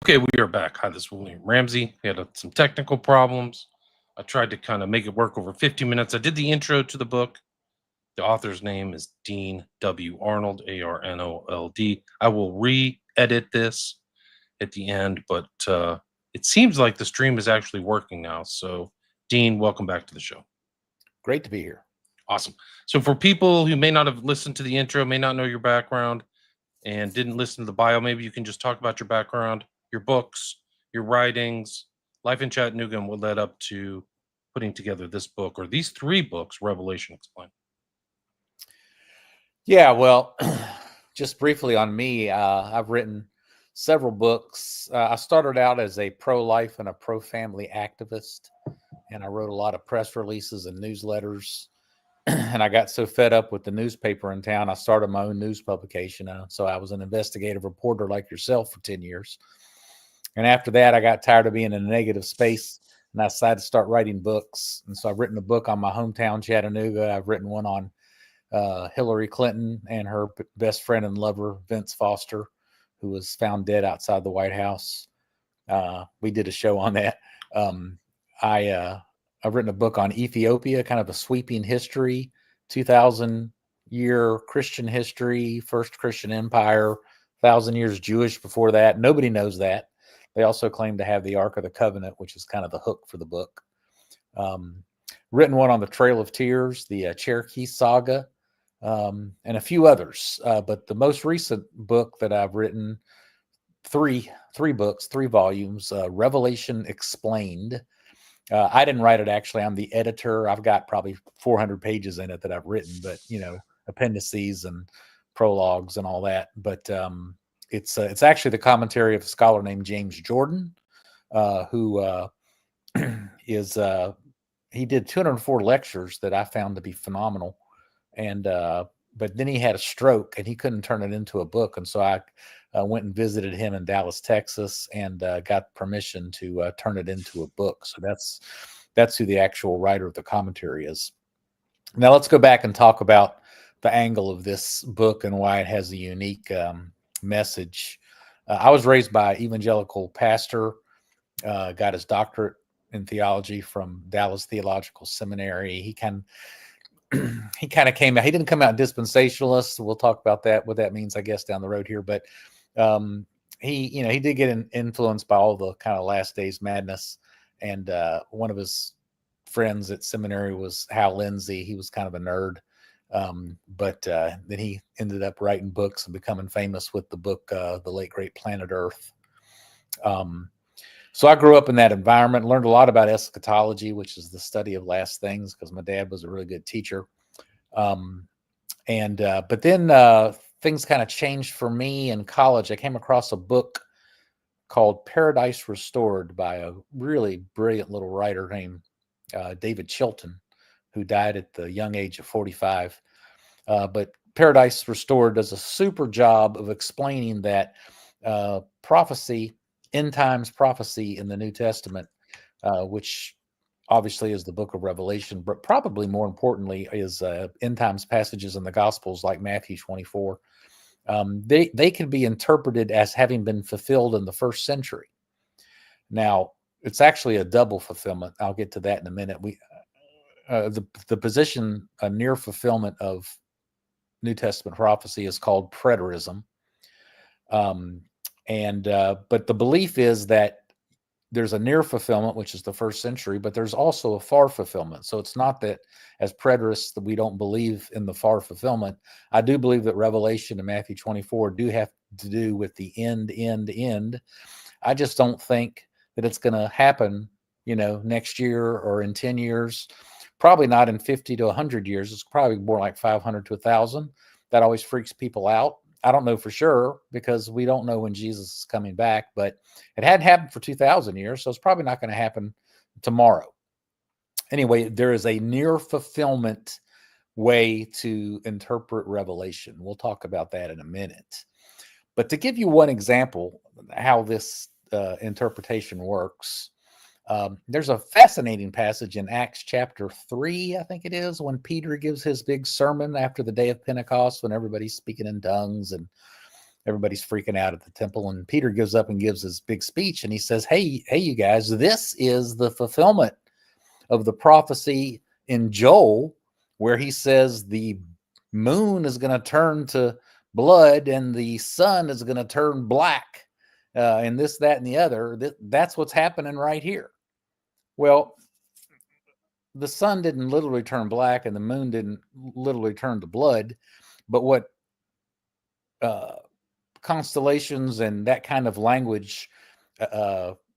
Okay, we are back. Hi, this is William Ramsey. We had some technical problems. I tried to kind of make it work over 50 minutes. I did the intro to the book. The author's name is Dean W. Arnold, Arnold. I will re-edit this at the end, but it seems like the stream is actually working now. So, Dean, welcome back to the show. Great to be here. Awesome. So, for people who may not have listened to the intro, may not know your background, and didn't listen to the bio, maybe you can just talk about your background, your books, your writings, life in Chattanooga, and what led up to putting together this book or these three books, Revelation Explained. Yeah, well, just briefly on me, I've written several books. I started out as a pro-life and a pro-family activist, and I wrote a lot of press releases and newsletters. And I got so fed up with the newspaper in town, I started my own news publication. So I was an investigative reporter like yourself for 10 years. And after that, I got tired of being in a negative space, and I decided to start writing books. And so I've written a book on my hometown, Chattanooga. I've written one on Hillary Clinton and her best friend and lover, Vince Foster, who was found dead outside the White House. We did a show on that. I've written a book on Ethiopia, kind of a sweeping history, 2,000-year Christian history, first Christian empire, 1,000 years Jewish before that. Nobody knows that. They also claim to have the Ark of the Covenant, which is kind of the hook for the book. Written one on the Trail of Tears, the Cherokee Saga, and a few others. But the most recent book that I've written, three books, 3 volumes, Revelation Explained. I didn't write it, actually. I'm the editor. I've got probably 400 pages in it that I've written, but, appendices and prologues and all that. But it's actually the commentary of a scholar named James Jordan, who he did 204 lectures that I found to be phenomenal. And but then he had a stroke and he couldn't turn it into a book. And so I went and visited him in Dallas, Texas, and got permission to turn it into a book. So that's who the actual writer of the commentary is. Now let's go back and talk about the angle of this book and why it has a unique message. I was raised by an evangelical pastor, got his doctorate in theology from Dallas Theological Seminary. He kind of came out. He didn't come out dispensationalist. We'll talk about that, what that means, I guess, down the road here. But he did get influenced by all the kind of last days madness. And one of his friends at seminary was Hal Lindsey. He was kind of a nerd. But then he ended up writing books and becoming famous with the book, The Late Great Planet Earth. So I grew up in that environment, learned a lot about eschatology, which is the study of last things, because my dad was a really good teacher. But then things kind of changed for me in college. I came across a book called Paradise Restored by a really brilliant little writer named David Chilton, who died at the young age of 45. But Paradise Restored does a super job of explaining that prophecy, end times prophecy in the New Testament, which obviously is the book of Revelation, but probably more importantly is end times passages in the Gospels like Matthew 24. They can be interpreted as having been fulfilled in the first century. Now, it's actually a double fulfillment. I'll get to that in a minute. The position, a near fulfillment of New Testament prophecy, is called preterism. But the belief is that there's a near fulfillment, which is the first century, but there's also a far fulfillment. So it's not that as preterists that we don't believe in the far fulfillment. I do believe that Revelation and Matthew 24 do have to do with the end. I just don't think that it's going to happen, next year or in 10 years. Probably not in 50 to 100 years. It's probably more like 500 to 1,000. That always freaks people out. I don't know for sure because we don't know when Jesus is coming back, but it hadn't happened for 2,000 years, so it's probably not going to happen tomorrow. Anyway, there is a near fulfillment way to interpret Revelation. We'll talk about that in a minute. But to give you one example how this interpretation works, there's a fascinating passage in Acts chapter 3, I think it is, when Peter gives his big sermon after the day of Pentecost, when everybody's speaking in tongues and everybody's freaking out at the temple. And Peter gives up and gives his big speech. And he says, hey, you guys, this is the fulfillment of the prophecy in Joel, where he says the moon is going to turn to blood and the sun is going to turn black, and this, that, and the other. That's what's happening right here. Well, the sun didn't literally turn black and the moon didn't literally turn to blood, but what constellations and that kind of language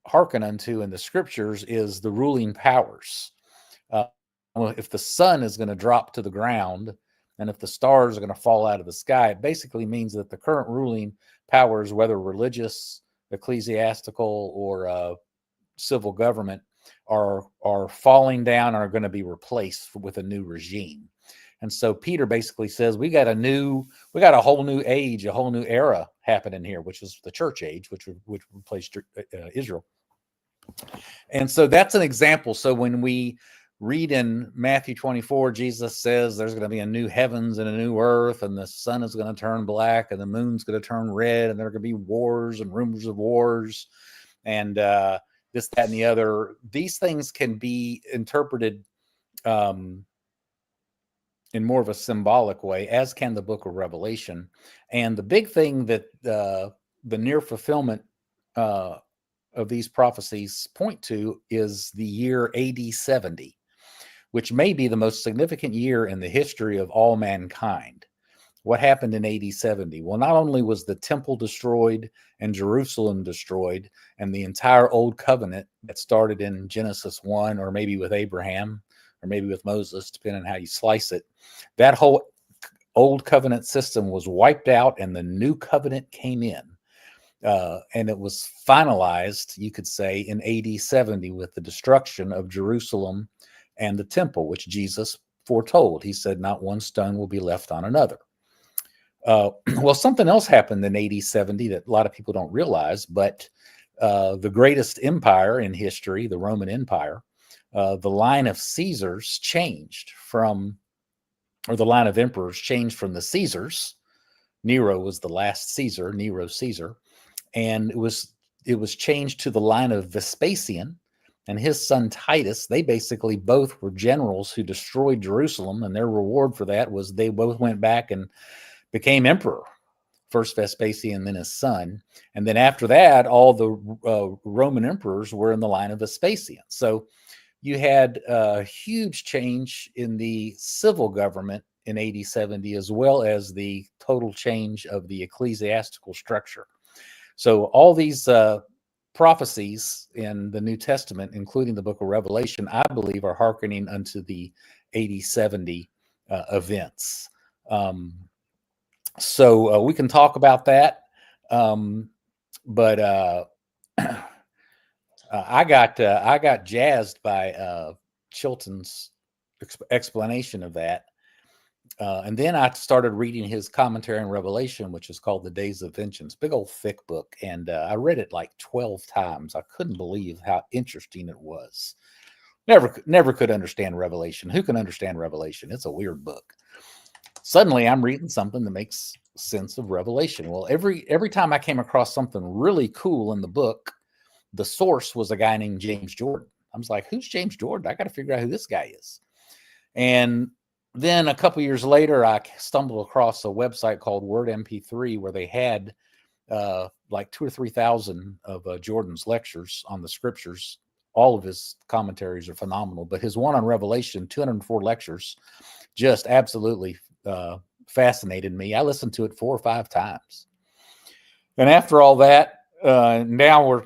hearken unto in the scriptures is the ruling powers. Well, if the sun is going to drop to the ground and if the stars are going to fall out of the sky, it basically means that the current ruling powers, whether religious, ecclesiastical, or civil government, are falling down and are going to be replaced with a new regime. And so Peter basically says we got a whole new age, a whole new era happening here, which is the church age, which replaced Israel. And so that's an example. So when we read in Matthew 24, Jesus says there's going to be a new heavens and a new earth, and the sun is going to turn black and the moon's going to turn red, and there are going to be wars and rumors of wars, and this, that, and the other. These things can be interpreted in more of a symbolic way, as can the book of Revelation. And the big thing that the near fulfillment of these prophecies point to is the year AD 70, which may be the most significant year in the history of all mankind. What happened in AD 70? Well, not only was the temple destroyed and Jerusalem destroyed, and the entire old covenant that started in Genesis 1, or maybe with Abraham, or maybe with Moses, depending on how you slice it, that whole old covenant system was wiped out and the new covenant came in. And it was finalized, you could say, in AD 70 with the destruction of Jerusalem and the temple, which Jesus foretold. He said, not one stone will be left on another. Well, something else happened in AD 70 that a lot of people don't realize, but the greatest empire in history, the Roman Empire, the line of Caesars changed from, or the line of emperors changed from the Caesars. Nero was the last Caesar, Nero Caesar, and it was changed to the line of Vespasian and his son Titus. They basically both were generals who destroyed Jerusalem, and their reward for that was they both went back and became emperor. First Vespasian, then his son. And then after that, all the Roman emperors were in the line of Vespasian. So you had a huge change in the civil government in AD 70, as well as the total change of the ecclesiastical structure. So all these prophecies in the New Testament, including the book of Revelation, I believe are hearkening unto the AD 70 events. So we can talk about that. But I got jazzed by Chilton's explanation of that. And then I started reading his commentary on Revelation, which is called The Days of Vengeance, big old thick book. And I read it like 12 times. I couldn't believe how interesting it was. Never could understand Revelation. Who can understand Revelation? It's a weird book. Suddenly I'm reading something that makes sense of Revelation. Well, every time I came across something really cool in the book, the source was a guy named James Jordan. I was like, who's James Jordan? I got to figure out who this guy is. And then a couple years later, I stumbled across a website called Word MP3 where they had like 2,000 or 3,000 of Jordan's lectures on the scriptures. All of his commentaries are phenomenal, but his one on Revelation, 204 lectures, just absolutely fascinated me. I listened to it 4 or 5 times. And after all that, now we're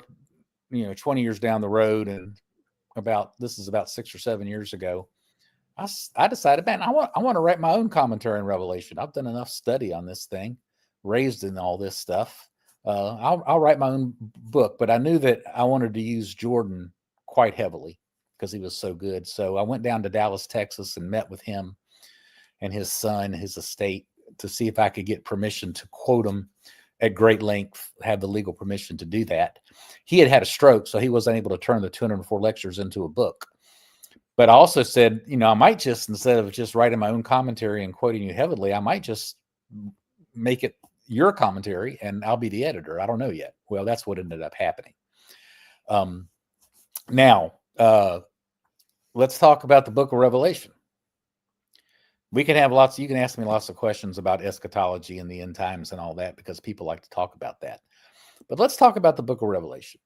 20 years down the road, and this is about 6 or 7 years ago, I decided, man, I want to write my own commentary on Revelation. I've done enough study on this thing, raised in all this stuff. I'll write my own book, but I knew that I wanted to use Jordan quite heavily because he was so good. So I went down to Dallas, Texas, and met with him and his son, his estate, to see if I could get permission to quote him at great length, have the legal permission to do that. He had a stroke, so he wasn't able to turn the 204 lectures into a book. But I also said, I might just, instead of just writing my own commentary and quoting you heavily, I might just make it your commentary, and I'll be the editor. I don't know yet. Well, that's what ended up happening. Now, let's talk about the book of Revelation. We can have lots, you can ask me lots of questions about eschatology and the end times and all that, because people like to talk about that. But let's talk about the book of Revelation.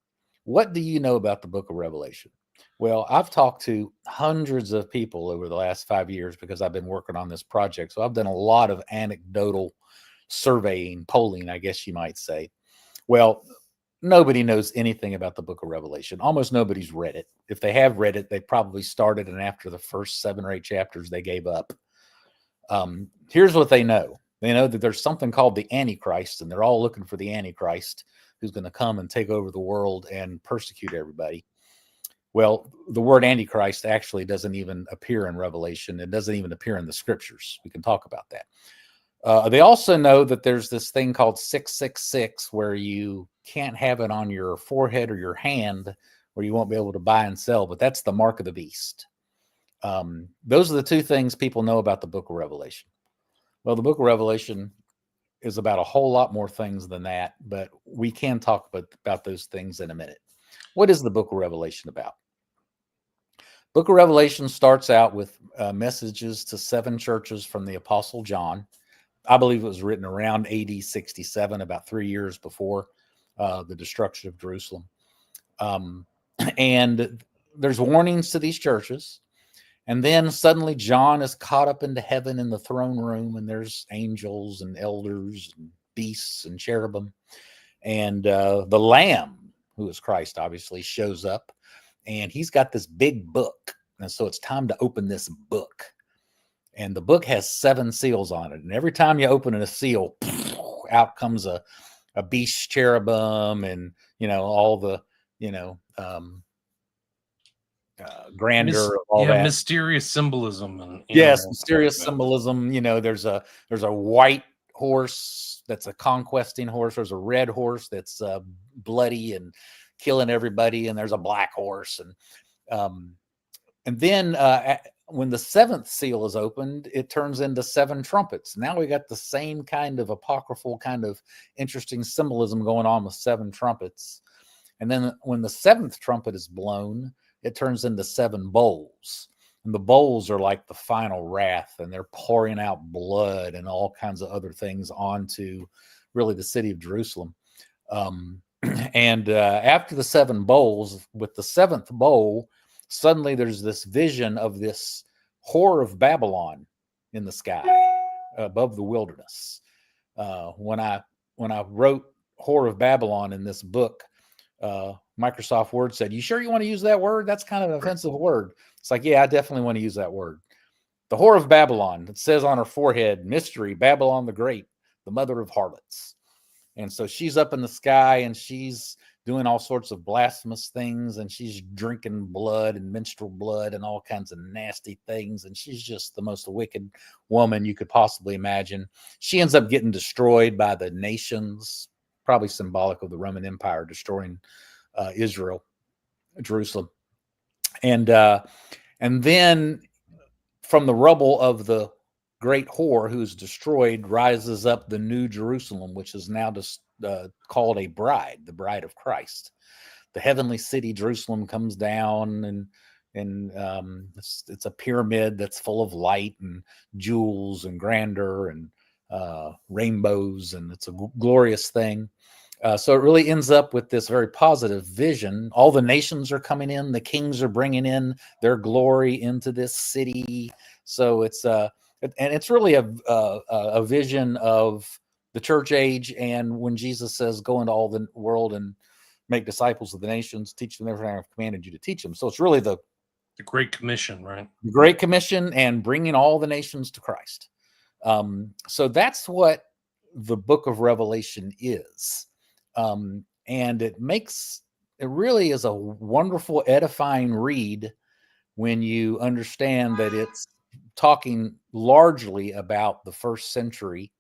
What do you know about the book of Revelation? Well, I've talked to hundreds of people over the last 5 years because I've been working on this project. So I've done a lot of anecdotal surveying, polling, I guess you might say. Well, nobody knows anything about the book of Revelation. Almost nobody's read it. If they have read it, they probably started, and after the first 7 or 8 chapters, they gave up. Here's what they know. They know that there's something called the Antichrist, and they're all looking for the Antichrist who's going to come and take over the world and persecute everybody. Well, the word Antichrist actually doesn't even appear in Revelation. It doesn't even appear in the scriptures. We can talk about that. They also know that there's this thing called 666, where you can't have it on your forehead or your hand, where you won't be able to buy and sell, but that's the mark of the beast. Those are the 2 things people know about the book of Revelation. Well, the book of Revelation is about a whole lot more things than that, but we can talk about those things in a minute. What is the book of Revelation about? Book of Revelation starts out with messages to 7 churches from the Apostle John. I believe it was written around AD 67, about 3 years before the destruction of Jerusalem. And there's warnings to these churches. And then suddenly John is caught up into heaven in the throne room, and there's angels and elders and beasts and cherubim. And the Lamb, who is Christ, obviously, shows up, and he's got this big book. And so it's time to open this book. And the book has 7 seals on it. And every time you open a seal, out comes a beast, cherubim, and, all the, grandeur of all that. Mysterious symbolism. And yes, mysterious symbolism. There's a white horse that's a conquesting horse. There's a red horse that's bloody and killing everybody, and there's a black horse. And then when the 7th seal is opened, it turns into 7 trumpets. Now we got the same kind of apocryphal, kind of interesting symbolism going on with 7 trumpets. And then when the 7th trumpet is blown, it turns into 7 bowls. And the bowls are like the final wrath, and they're pouring out blood and all kinds of other things onto really the city of Jerusalem. And after the 7 bowls, with the 7th bowl, suddenly there's this vision of this whore of Babylon in the sky above the wilderness. When I wrote whore of Babylon in this book, Microsoft Word said, "You sure you want to use that word? That's kind of an offensive word." It's like, yeah, I definitely want to use that word. The whore of Babylon, it says on her forehead, "Mystery, Babylon the Great, the mother of harlots." And so she's up in the sky, and she's doing all sorts of blasphemous things, and she's drinking blood and menstrual blood and all kinds of nasty things. And she's just the most wicked woman you could possibly imagine. She ends up getting destroyed by the nations, probably symbolic of the Roman Empire destroying Israel, Jerusalem. And then from the rubble of the great whore who's destroyed rises up the new Jerusalem, which is now just called a bride, the bride of Christ. The heavenly city Jerusalem comes down, and it's a pyramid that's full of light and jewels and grandeur and rainbows, and it's a glorious thing. So it really ends up with this very positive vision. All the nations are coming in. The kings are bringing in their glory into this city. So it's really a vision of the church age. And when Jesus says, "Go into all the world and make disciples of the nations, teach them everything I've commanded you to teach them." So it's really the Great Commission, right? The Great Commission, and bringing all the nations to Christ. So that's what the book of Revelation is. And it really is a wonderful, edifying read when you understand that it's talking largely about the first century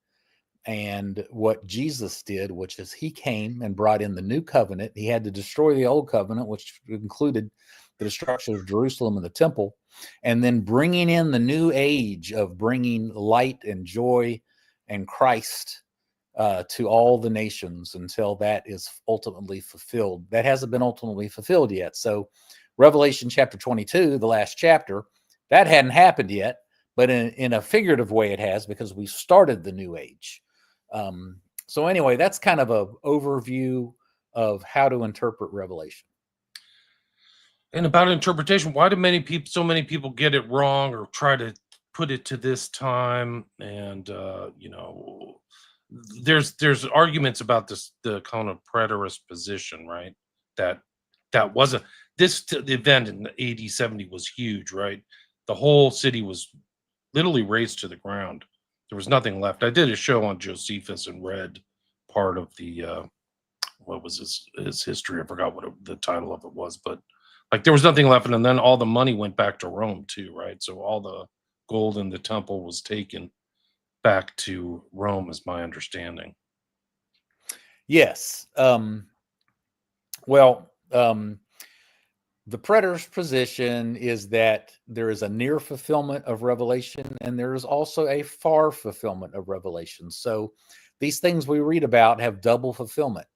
and what Jesus did, which is he came and brought in the new covenant. He had to destroy the old covenant, which included the destruction of Jerusalem and the temple, and then bringing in the new age of bringing light and joy and Christ to all the nations until that is ultimately fulfilled. That hasn't been ultimately fulfilled yet. So Revelation chapter 22, the last chapter, that hadn't happened yet, but in a figurative way it has, because we started the new age. So anyway, that's kind of an overview of how to interpret Revelation. And about interpretation, why do so many people get it wrong or try to put it to this time? And there's arguments about the kind of preterist position, right? That wasn't the event in AD 70 was huge, right? The whole city was literally razed to the ground. There was nothing left. I did a show on Josephus and read part of the what was his history. I forgot what the title of it was, but like there was nothing left, and then all the money went back to Rome too, right? So all the gold in the temple was taken back to Rome, is my understanding. Yes. Well, the preterist position is that there is a near fulfillment of Revelation, and there is also a far fulfillment of Revelation. So these things we read about have double fulfillment.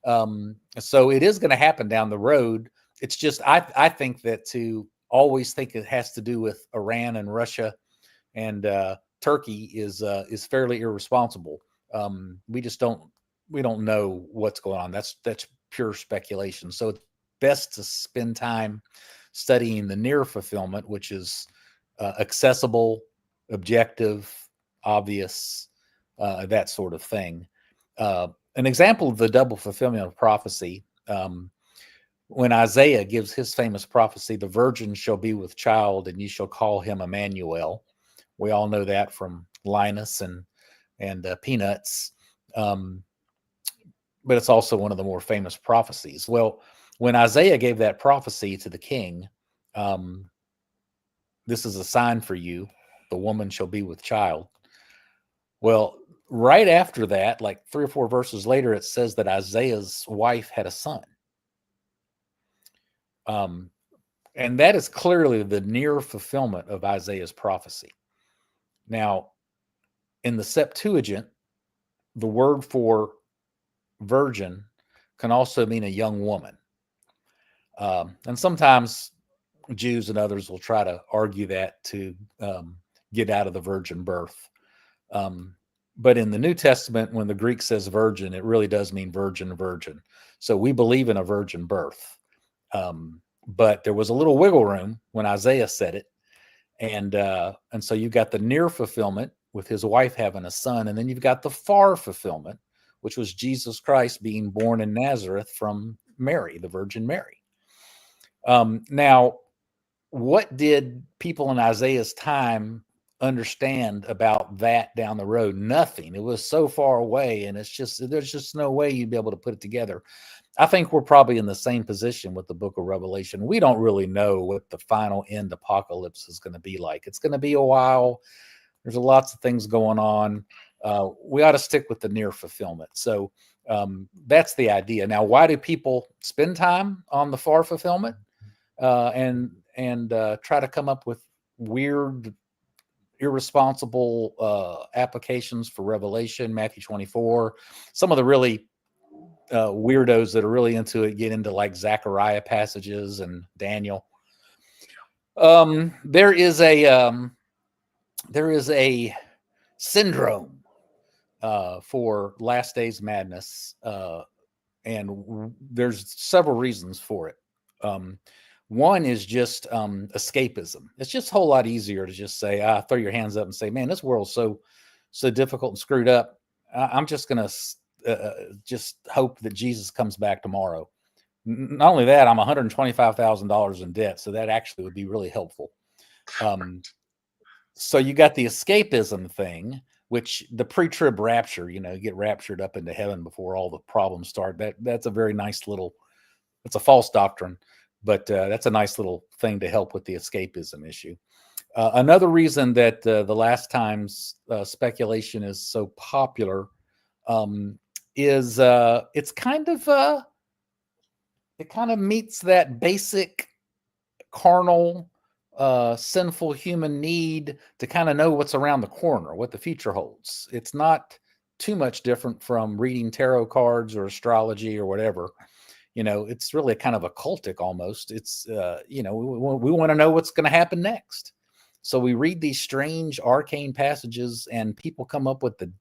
So it is going to happen down the road. It's just I think that to always think it has to do with Iran and Russia and Turkey is fairly irresponsible. We don't know what's going on. That's pure speculation. So it's best to spend time studying the near fulfillment, which is accessible, objective, obvious, that sort of thing. An example of the double fulfillment of prophecy, when Isaiah gives his famous prophecy, the virgin shall be with child and you shall call him Emmanuel. We all know that from Linus and Peanuts. But it's also one of the more famous prophecies. Well, when Isaiah gave that prophecy to the king, this is a sign for you, the woman shall be with child. Well, right after that, like 3 or 4 verses later, it says that Isaiah's wife had a son. And that is clearly the near fulfillment of Isaiah's prophecy. Now, in the Septuagint, the word for virgin can also mean a young woman. And sometimes Jews and others will try to argue that to get out of the virgin birth. But in the New Testament, when the Greek says virgin, it really does mean virgin, virgin. So we believe in a virgin birth. But there was a little wiggle room when Isaiah said it. And so you've got the near fulfillment with his wife having a son. And then you've got the far fulfillment, which was Jesus Christ being born in Nazareth from Mary, the Virgin Mary. Now, what did people in Isaiah's time understand about that down the road? Nothing. It was so far away, and there's just no way you'd be able to put it together. I think we're probably in the same position with the book of Revelation. We don't really know what the final end apocalypse is going to be like. It's going to be a while. There's lots of things going on. We ought to stick with the near fulfillment. So that's the idea. Now, why do people spend time on the far fulfillment and try to come up with weird, irresponsible applications for Revelation, Matthew 24? Some of the really weirdos that are really into it get into like Zechariah passages and Daniel. There is a syndrome for Last Days Madness, and there's several reasons for it. One is just escapism. It's just a whole lot easier to just say, throw your hands up and say, man, this world's so difficult and screwed up. I'm just going to just hope that Jesus comes back tomorrow. Not only that, I'm $125,000 in debt, so that actually would be really helpful. So you got the escapism thing, which the pre-trib rapture, you get raptured up into heaven before all the problems start. That's a very nice little, it's a false doctrine, but that's a nice little thing to help with the escapism issue. Another reason that the last time's speculation is so popular is it kind of meets that basic carnal, sinful human need to kind of know what's around the corner, what the future holds. It's not too much different from reading tarot cards or astrology or whatever. It's really kind of occultic almost. It's, we want to know what's going to happen next. So we read these strange arcane passages and people come up with the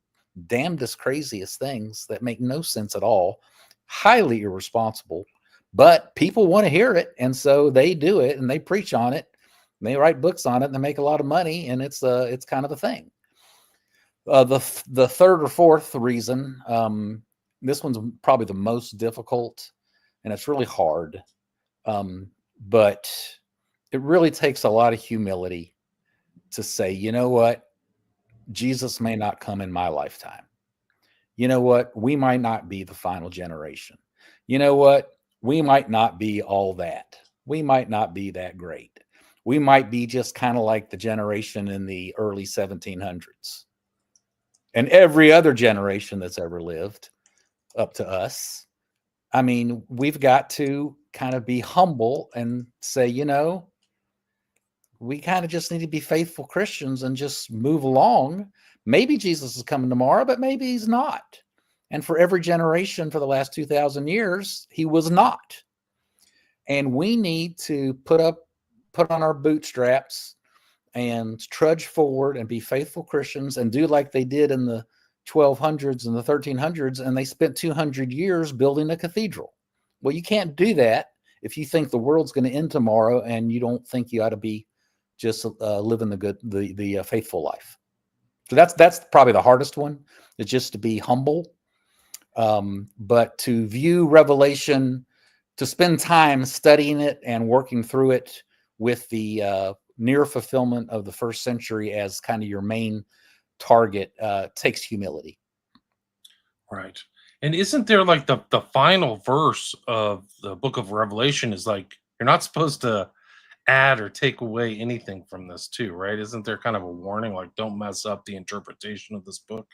damnedest, craziest things that make no sense at all, highly irresponsible, but people want to hear it. And so they do it and they preach on it. And they write books on it and they make a lot of money. And it's kind of a thing. The third or fourth reason, this one's probably the most difficult and it's really hard. But it really takes a lot of humility to say, you know what? Jesus may not come in my lifetime. You know what? We might not be the final generation. You know what? We might not be all that. We might not be that great. We might be just kind of like the generation in the early 1700s. And every other generation that's ever lived up to us. I mean, we've got to kind of be humble and say, we kind of just need to be faithful Christians and just move along. Maybe Jesus is coming tomorrow, but maybe he's not. And for every generation for the last 2,000 years, he was not. And we need to put on our bootstraps and trudge forward and be faithful Christians and do like they did in the 1200s and the 1300s. And they spent 200 years building a cathedral. Well, you can't do that if you think the world's going to end tomorrow and you don't think you ought to be just living the faithful life. So that's probably the hardest one, is just to be humble. But to view Revelation, to spend time studying it and working through it with the near fulfillment of the first century as kind of your main target, takes humility. Right. And isn't there like the final verse of the book of Revelation is like, you're not supposed to add or take away anything from this too, right? Isn't there kind of a warning, like don't mess up the interpretation of this book?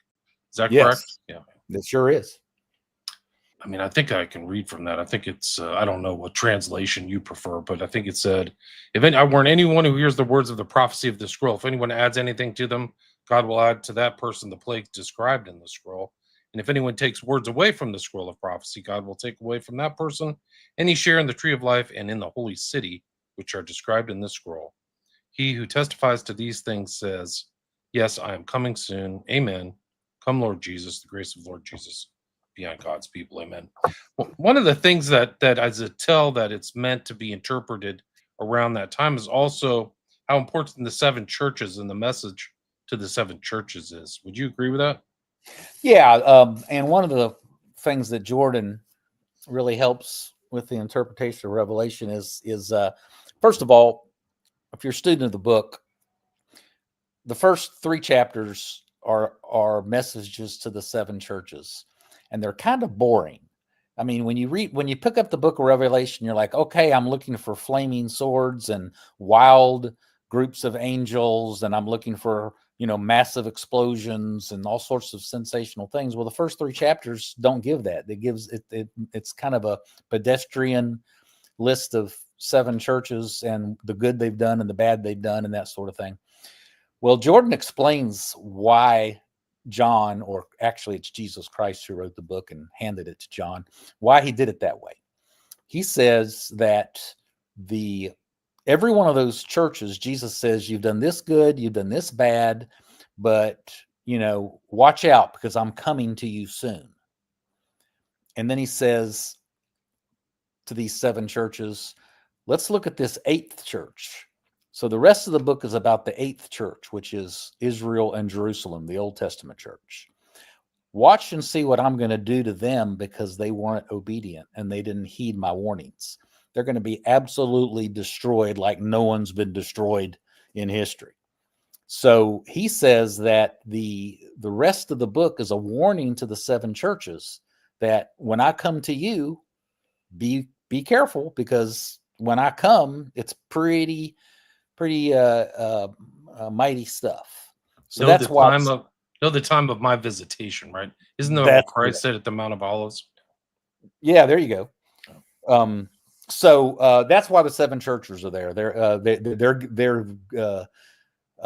Is that correct? Yes, Yeah. it sure is. I mean, I think I can read from that. I think it's, I don't know what translation you prefer, but I think it said, I warn anyone who hears the words of the prophecy of the scroll, if anyone adds anything to them, God will add to that person the plague described in the scroll. And if anyone takes words away from the scroll of prophecy, God will take away from that person any share in the tree of life and in the holy city, which are described in this scroll. He who testifies to these things says, yes, I am coming soon. Amen. Come, Lord Jesus, the grace of Lord Jesus be on God's people. Amen. Well, one of the things that as a tell that it's meant to be interpreted around that time is also how important the seven churches and the message to the seven churches is. Would you agree with that? Yeah. And one of the things that Jordan really helps with the interpretation of Revelation is first of all, if you're a student of the book, the first 3 chapters are messages to the 7 churches, and they're kind of boring. I mean, when you pick up the book of Revelation, you're like, okay, I'm looking for flaming swords and wild groups of angels, and I'm looking for, massive explosions and all sorts of sensational things. Well, the first 3 chapters don't give that. It's kind of a pedestrian list of 7 churches and the good they've done and the bad they've done and that sort of thing. Well, Jordan explains why John, or actually it's Jesus Christ who wrote the book and handed it to John, why he did it that way. He says that every one of those churches, Jesus says, you've done this good, you've done this bad, but, watch out because I'm coming to you soon. And then he says to these 7 churches, let's look at this 8th church. So the rest of the book is about the 8th church, which is Israel and Jerusalem, the Old Testament church. Watch and see what I'm going to do to them because they weren't obedient and they didn't heed my warnings. They're going to be absolutely destroyed like no one's been destroyed in history. So he says that the rest of the book is a warning to the 7 churches that when I come to you, be careful, because when I come, it's pretty mighty stuff. So that's why the time of my visitation, right? Isn't that what Christ said at the Mount of Olives? Yeah, there you go. So that's why the 7 churches are there. They're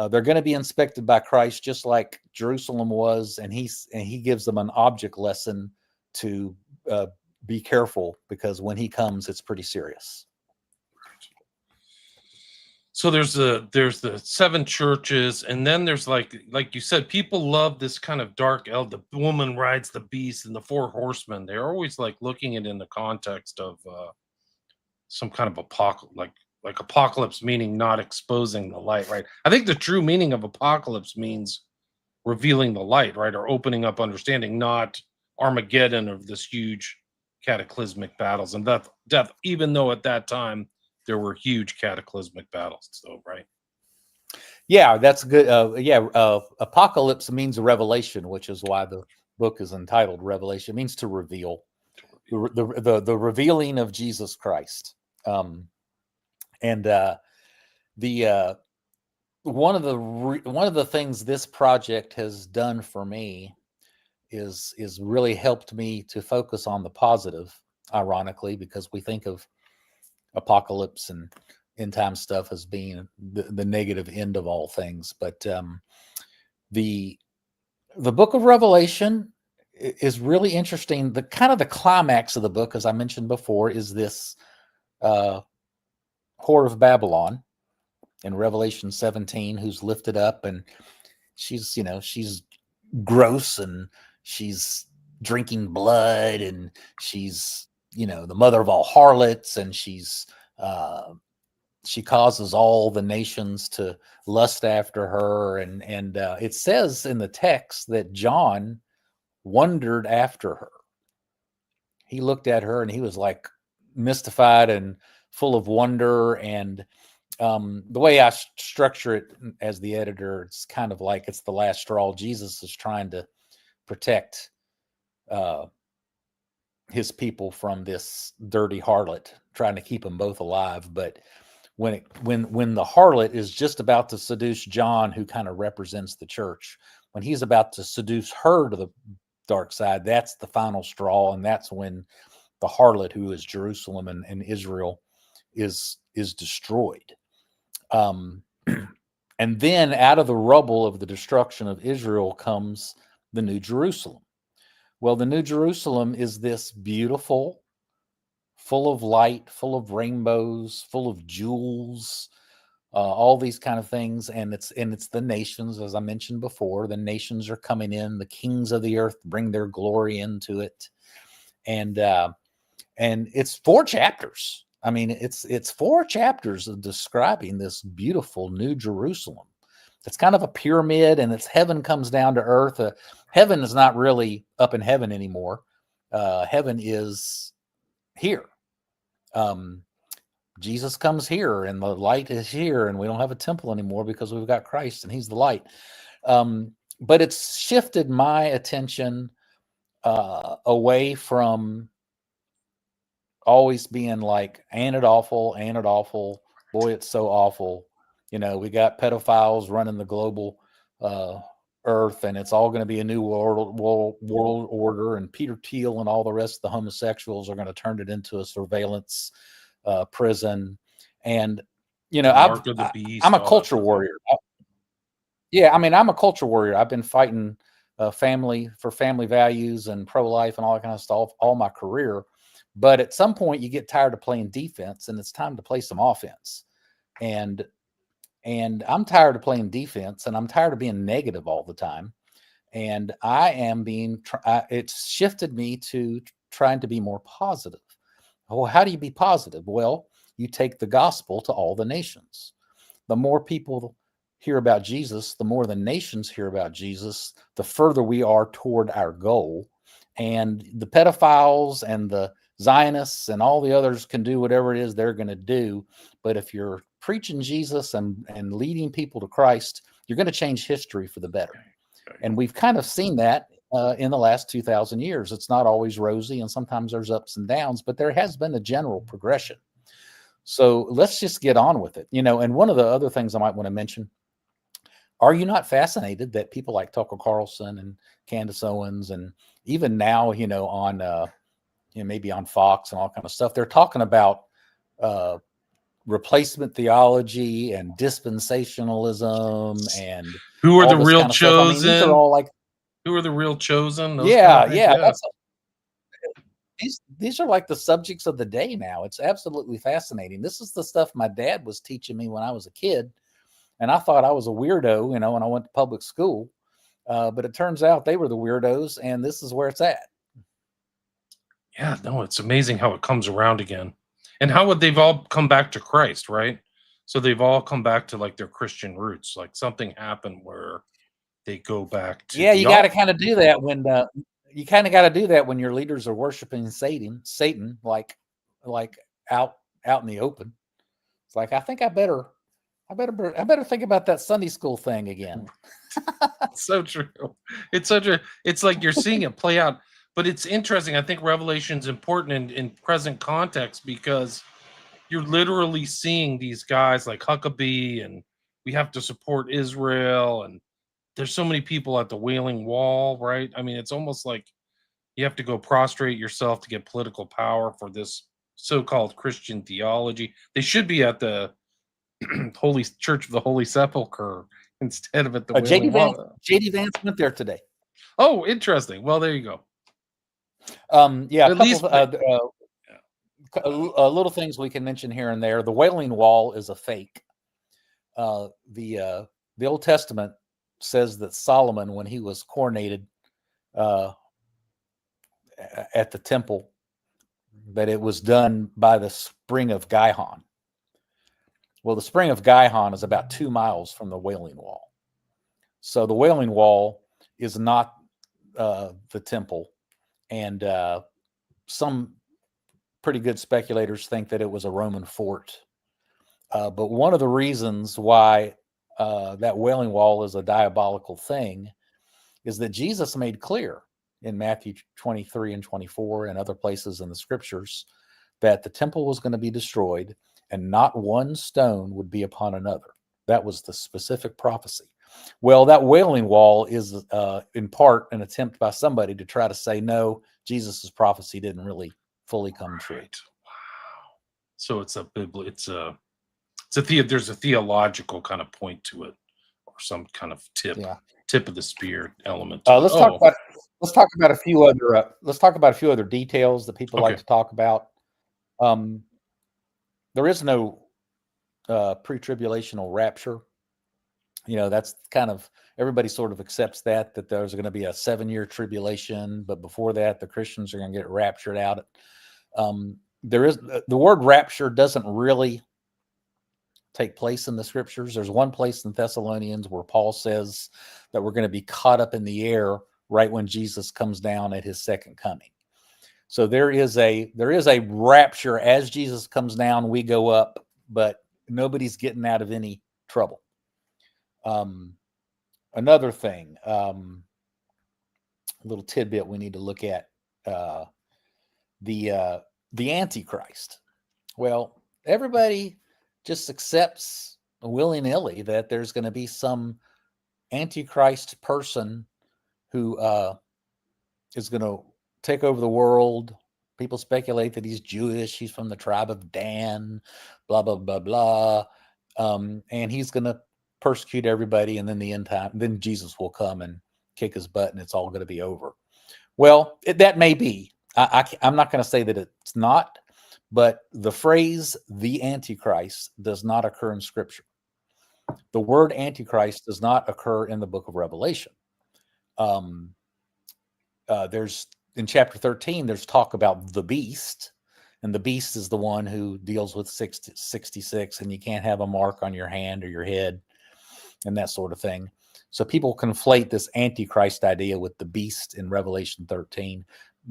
They're going to be inspected by Christ, just like Jerusalem was, and he gives them an object lesson to be careful, because when he comes, it's pretty serious. So there's the seven churches, and then there's like you said, people love this kind of dark the woman rides the beast and the four horsemen. They're always like looking at it in the context of some kind of apocalypse, like apocalypse meaning not exposing the light, right? I think the true meaning of apocalypse means revealing the light, right? Or opening up understanding, not Armageddon of this huge cataclysmic battles and death, even though at that time there were huge cataclysmic battles, though, right? Yeah, that's good. Apocalypse means a revelation, which is why the book is entitled Revelation. It means to reveal, the revealing of Jesus Christ. And one of the things this project has done for me is really helped me to focus on the positive, ironically, because we think of apocalypse and end time stuff as being the negative end of all things. But the book of Revelation is really interesting. The kind of the climax of the book, as I mentioned before, is this whore of Babylon in Revelation 17, who's lifted up, and she's gross, and she's drinking blood, and she's the mother of all harlots, and she causes all the nations to lust after her, and it says in the text that John wondered after her. He looked at her and he was like mystified and full of wonder. And the way I structure it as the editor, it's kind of like it's the last straw. Jesus is trying to protect his people from this dirty harlot, trying to keep them both alive. But when the harlot is just about to seduce John, who kind of represents the church, when he's about to seduce her to the dark side, that's the final straw, and that's when the harlot, who is Jerusalem and Israel, is destroyed. And then out of the rubble of the destruction of Israel comes the New Jerusalem. Well, the New Jerusalem is this beautiful, full of light, full of rainbows, full of jewels, all these kind of things. And it's the nations, as I mentioned before. The nations are coming in. The kings of the earth bring their glory into it. And it's 4 chapters. I mean, it's 4 chapters of describing this beautiful New Jerusalem. It's kind of a pyramid, and it's heaven comes down to earth. Heaven is not really up in heaven anymore. Heaven is here. Jesus comes here, and the light is here, and we don't have a temple anymore because we've got Christ, and he's the light. But it's shifted my attention away from always being like, ain't it awful, boy, it's so awful. We got pedophiles running the global earth, and it's all going to be a new world order, and Peter Thiel and all the rest of the homosexuals are going to turn it into a surveillance prison. And I'm a culture warrior. I'm a culture warrior. I've been fighting family values and pro-life and all that kind of stuff all my career. But at some point you get tired of playing defense, and it's time to play some offense. And I'm tired of playing defense, and I'm tired of being negative all the time. And I am it's shifted me to trying to be more positive. Well, how do you be positive? Well, you take the gospel to all the nations. The more people hear about Jesus, the more the nations hear about Jesus, the further we are toward our goal. And the pedophiles and the Zionists and all the others can do whatever it is they're going to do. But if you're preaching Jesus and leading people to Christ, you're going to change history for the better. And we've kind of seen that in the last 2,000 years. It's not always rosy, and sometimes there's ups and downs, but there has been a general progression. So let's just get on with it. And one of the other things I might want to mention, are you not fascinated that people like Tucker Carlson and Candace Owens, and even now, on maybe on Fox and all kind of stuff, they're talking about replacement theology and dispensationalism and Who are all the this real kind of stuff. I mean, these are chosen? all like, Who are the real chosen? Those kind of yeah, things. yeah, Yeah. these are like the subjects of the day now. It's absolutely fascinating. This is the stuff my dad was teaching me when I was a kid, and I thought I was a weirdo, when I went to public school. But it turns out they were the weirdos, and this is where it's at. Yeah, no, it's amazing how it comes around again. And how would they've all come back to Christ, right? So they've all come back to like their Christian roots. Like something happened where they go back to Yeah, you got to theology. kind of do that when you kind of got to do that when your leaders are worshiping Satan, like out in the open. It's like I think I better think about that Sunday school thing again. So true. It's like you're seeing it play out. But it's interesting. I think Revelation's important in present context because you're literally seeing these guys like Huckabee and we have to support Israel and there's so many people at the Wailing Wall, right? I mean, it's almost like you have to go prostrate yourself to get political power for this so-called Christian theology. They should be at the Holy Church of the Holy Sepulchre instead of at the Wailing Wall. JD Vance went there today. Oh, interesting. Well, there you go. Yeah, a At couple least little things we can mention here and there. The Wailing Wall is a fake. The Old Testament says that Solomon, when he was coronated at the temple, that it was done by the spring of Gihon. Well, the spring of Gihon is about 2 miles from the Wailing Wall. So the Wailing Wall is not the temple. And some pretty good speculators think that it was a Roman fort. But one of the reasons why that Wailing Wall is a diabolical thing is that Jesus made clear in Matthew 23 and 24 and other places in the scriptures that the temple was going to be destroyed and not one stone would be upon another. That was the specific prophecy. Well, that Wailing Wall is in part an attempt by somebody to try to say, no, Jesus's prophecy didn't really fully come true. Wow. So it's there's a theological kind of point to it, or some kind of tip of the spear element. Let's talk about a few other details that people like to talk about. There is no pre-tribulational rapture. That's kind of, everybody sort of accepts that there's going to be a 7-year tribulation, but before that, the Christians are going to get raptured out. There is the word rapture doesn't really take place in the scriptures. There's one place in Thessalonians where Paul says that we're going to be caught up in the air right when Jesus comes down at his second coming. So there is a rapture as Jesus comes down, we go up, but nobody's getting out of any trouble. Another thing, a little tidbit we need to look at, the Antichrist. Well, everybody just accepts willy-nilly that there's going to be some Antichrist person who is going to take over the world. People speculate that he's Jewish. He's from the tribe of Dan, blah, blah, blah, blah. And he's going to persecute everybody. And then then Jesus will come and kick his butt and it's all going to be over. Well, that may be. I'm not going to say that it's not, but the phrase the Antichrist does not occur in Scripture. The word Antichrist does not occur in the book of Revelation. There's in chapter 13, there's talk about the beast, and the beast is the one who deals with 66, and you can't have a mark on your hand or your head and that sort of thing. So people conflate this Antichrist idea with the beast in Revelation 13.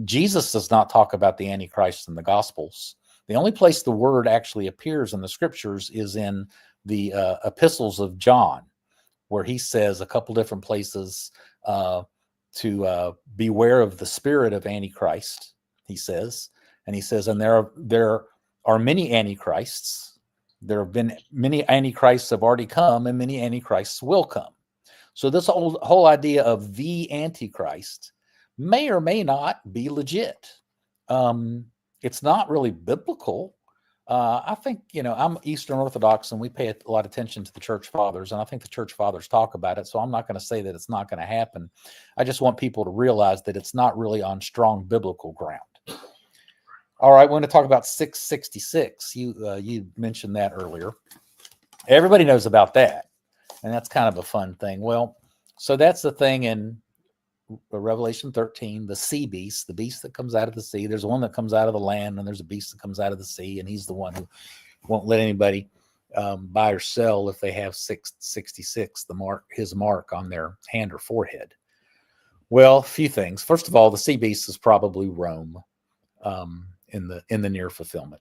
Jesus does not talk about the Antichrist in the Gospels. The only place the word actually appears in the scriptures is in the epistles of John, where he says a couple different places to beware of the spirit of Antichrist, he says. And he says, and there are many Antichrists. There have been many Antichrists have already come, and many Antichrists will come. So this whole idea of the Antichrist may or may not be legit. It's not really biblical. I think, I'm Eastern Orthodox and we pay a lot of attention to the church fathers. And I think the church fathers talk about it. So I'm not going to say that it's not going to happen. I just want people to realize that it's not really on strong biblical ground. All right. We're going to talk about 666. You mentioned that earlier. Everybody knows about that. And that's kind of a fun thing. Well, so that's the thing in Revelation 13, the sea beast, the beast that comes out of the sea. There's one that comes out of the land, and there's a beast that comes out of the sea, and he's the one who won't let anybody buy or sell if they have 666, his mark on their hand or forehead. Well, a few things. First of all, the sea beast is probably Rome in the near fulfillment.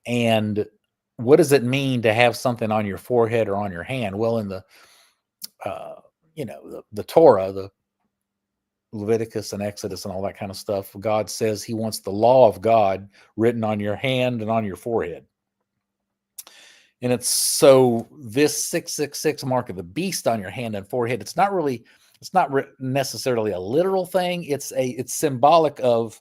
And what does it mean to have something on your forehead or on your hand? Well, in the the Torah, the Leviticus and Exodus and all that kind of stuff, God says he wants the law of God written on your hand and on your forehead. And it's so this 666 mark of the beast on your hand and forehead, it's not necessarily a literal thing. It's symbolic of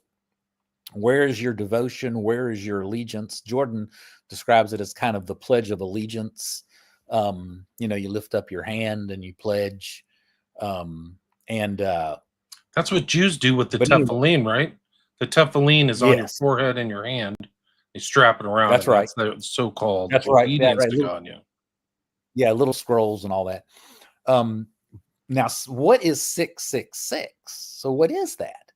where is your devotion, where is your allegiance. Jordan describes it as kind of the Pledge of Allegiance. You lift up your hand and you pledge. That's what Jews do with the anyway, tefillin, right? The tefillin is on your yes, forehead and your hand. They strap it around. that's right. That's the so-called That's right. obedience to Little, God. Yeah. Yeah, little scrolls and all that. Now, what is 666? So what is that?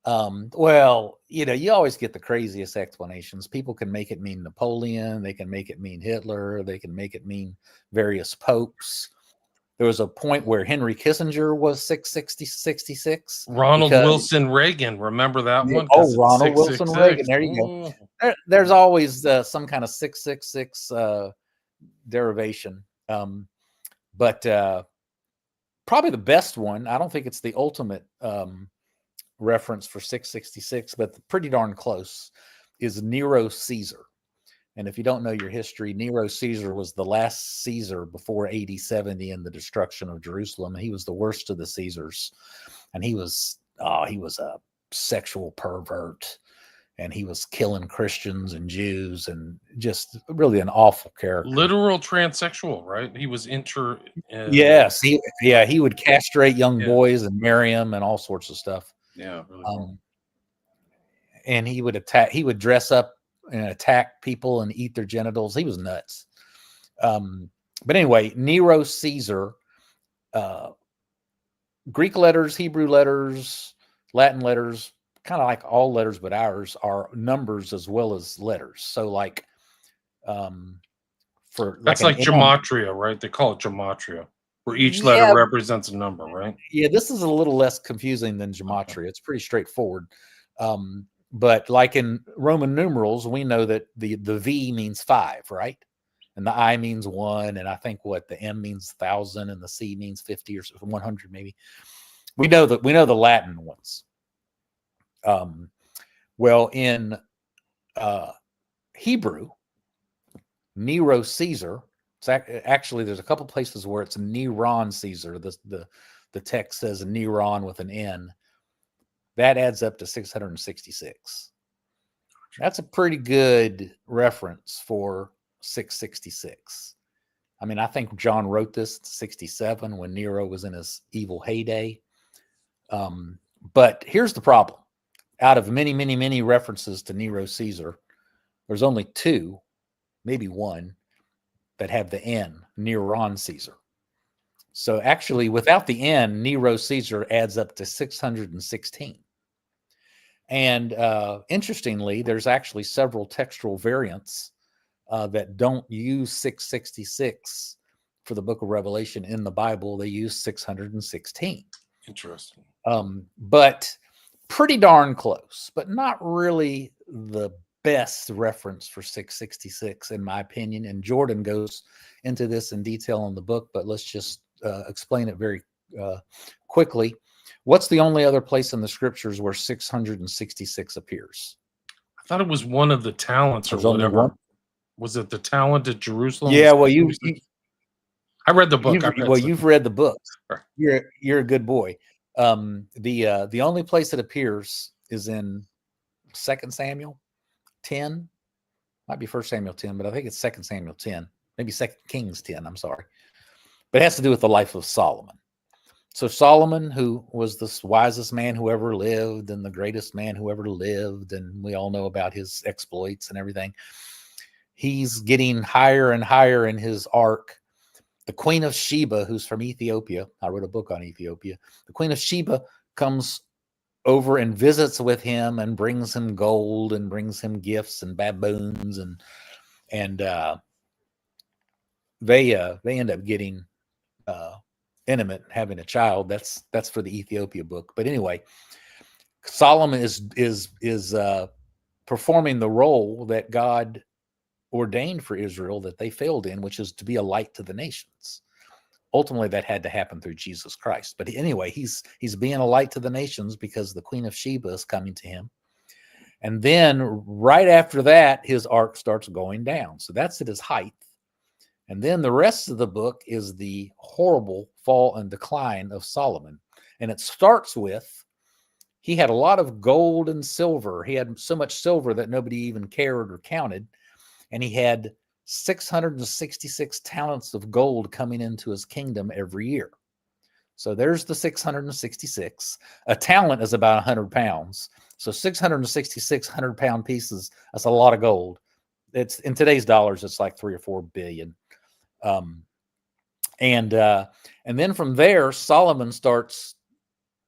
Well, you always get the craziest explanations. People can make it mean Napoleon. They can make it mean Hitler. They can make it mean various popes. There was a point where Henry Kissinger was 666. Ronald Wilson Reagan. Remember that one? Oh, Ronald Wilson Reagan. There you go. There's always some kind of 666 derivation. But probably the best one, I don't think it's the ultimate reference for 666, but pretty darn close, is Nero Caesar. And if you don't know your history, Nero Caesar was the last Caesar before AD 70 and the destruction of Jerusalem. He was the worst of the Caesars. And he was a sexual pervert. And he was killing Christians and Jews and just really an awful character. Literal transsexual, right? He was yes. He would castrate young boys and marry them and all sorts of stuff. Yeah. Really cool. And he would dress up and attack people and eat their genitals. He was nuts. But anyway, Nero Caesar, Greek letters, Hebrew letters, Latin letters, kind of like all letters but ours, are numbers as well as letters. So that's like gematria, right? They call it gematria, where each letter represents a number, right? Yeah, this is a little less confusing than gematria. Okay. It's pretty straightforward. But like in Roman numerals, we know that the V means 5, right? And the I means 1, and I think the M means 1,000, and the C means 50 or 100 maybe. We know the Latin ones. Well, in Hebrew, Nero Caesar. Actually, there's a couple places where it's Neron Caesar. The text says Neron with an N. That adds up to 666. That's a pretty good reference for 666. I mean, I think John wrote this in 67 when Nero was in his evil heyday. But here's the problem. Out of many, many, many references to Nero Caesar, there's only 2, maybe 1, that have the N, Neron Caesar. So actually, without the N, Nero Caesar adds up to 616. And interestingly, there's actually several textual variants that don't use 666 for the book of Revelation in the Bible. They use 616. Interesting. But pretty darn close, but not really the best reference for 666, in my opinion. And Jordan goes into this in detail in the book, but let's just explain it very quickly. What's the only other place in the scriptures where 666 appears? I thought it was one of the talents or whatever. Was it the talent at Jerusalem? Yeah, well, I read the book. You've read the book. You're a good boy. The only place it appears is in 2 Samuel 10, Might be 1 Samuel 10, but I think it's 2 Samuel 10, maybe 2 Kings 10. I'm sorry, but it has to do with the life of Solomon. So Solomon, who was the wisest man who ever lived and the greatest man who ever lived, and we all know about his exploits and everything, he's getting higher and higher in his arc. The Queen of Sheba, who's from Ethiopia, I wrote a book on Ethiopia. The Queen of Sheba comes over and visits with him and brings him gold and brings him gifts and baboons, and they end up getting intimate, having a child. That's for the Ethiopia book. But anyway, Solomon is performing the role that God ordained for Israel that they failed in, which is to be a light to the nations. Ultimately, that had to happen through Jesus Christ. But anyway, he's being a light to the nations because the Queen of Sheba is coming to him. And then right after that, his arc starts going down. So that's at his height. And then the rest of the book is the horrible fall and decline of Solomon. And it starts with, he had a lot of gold and silver. He had so much silver that nobody even cared or counted. And he had 666 talents of gold coming into his kingdom every year. So there's the 666. A talent is about 100 pounds. So 666 100-pound pieces, that's a lot of gold. It's in today's dollars, it's like 3 or 4 billion. And then from there, Solomon starts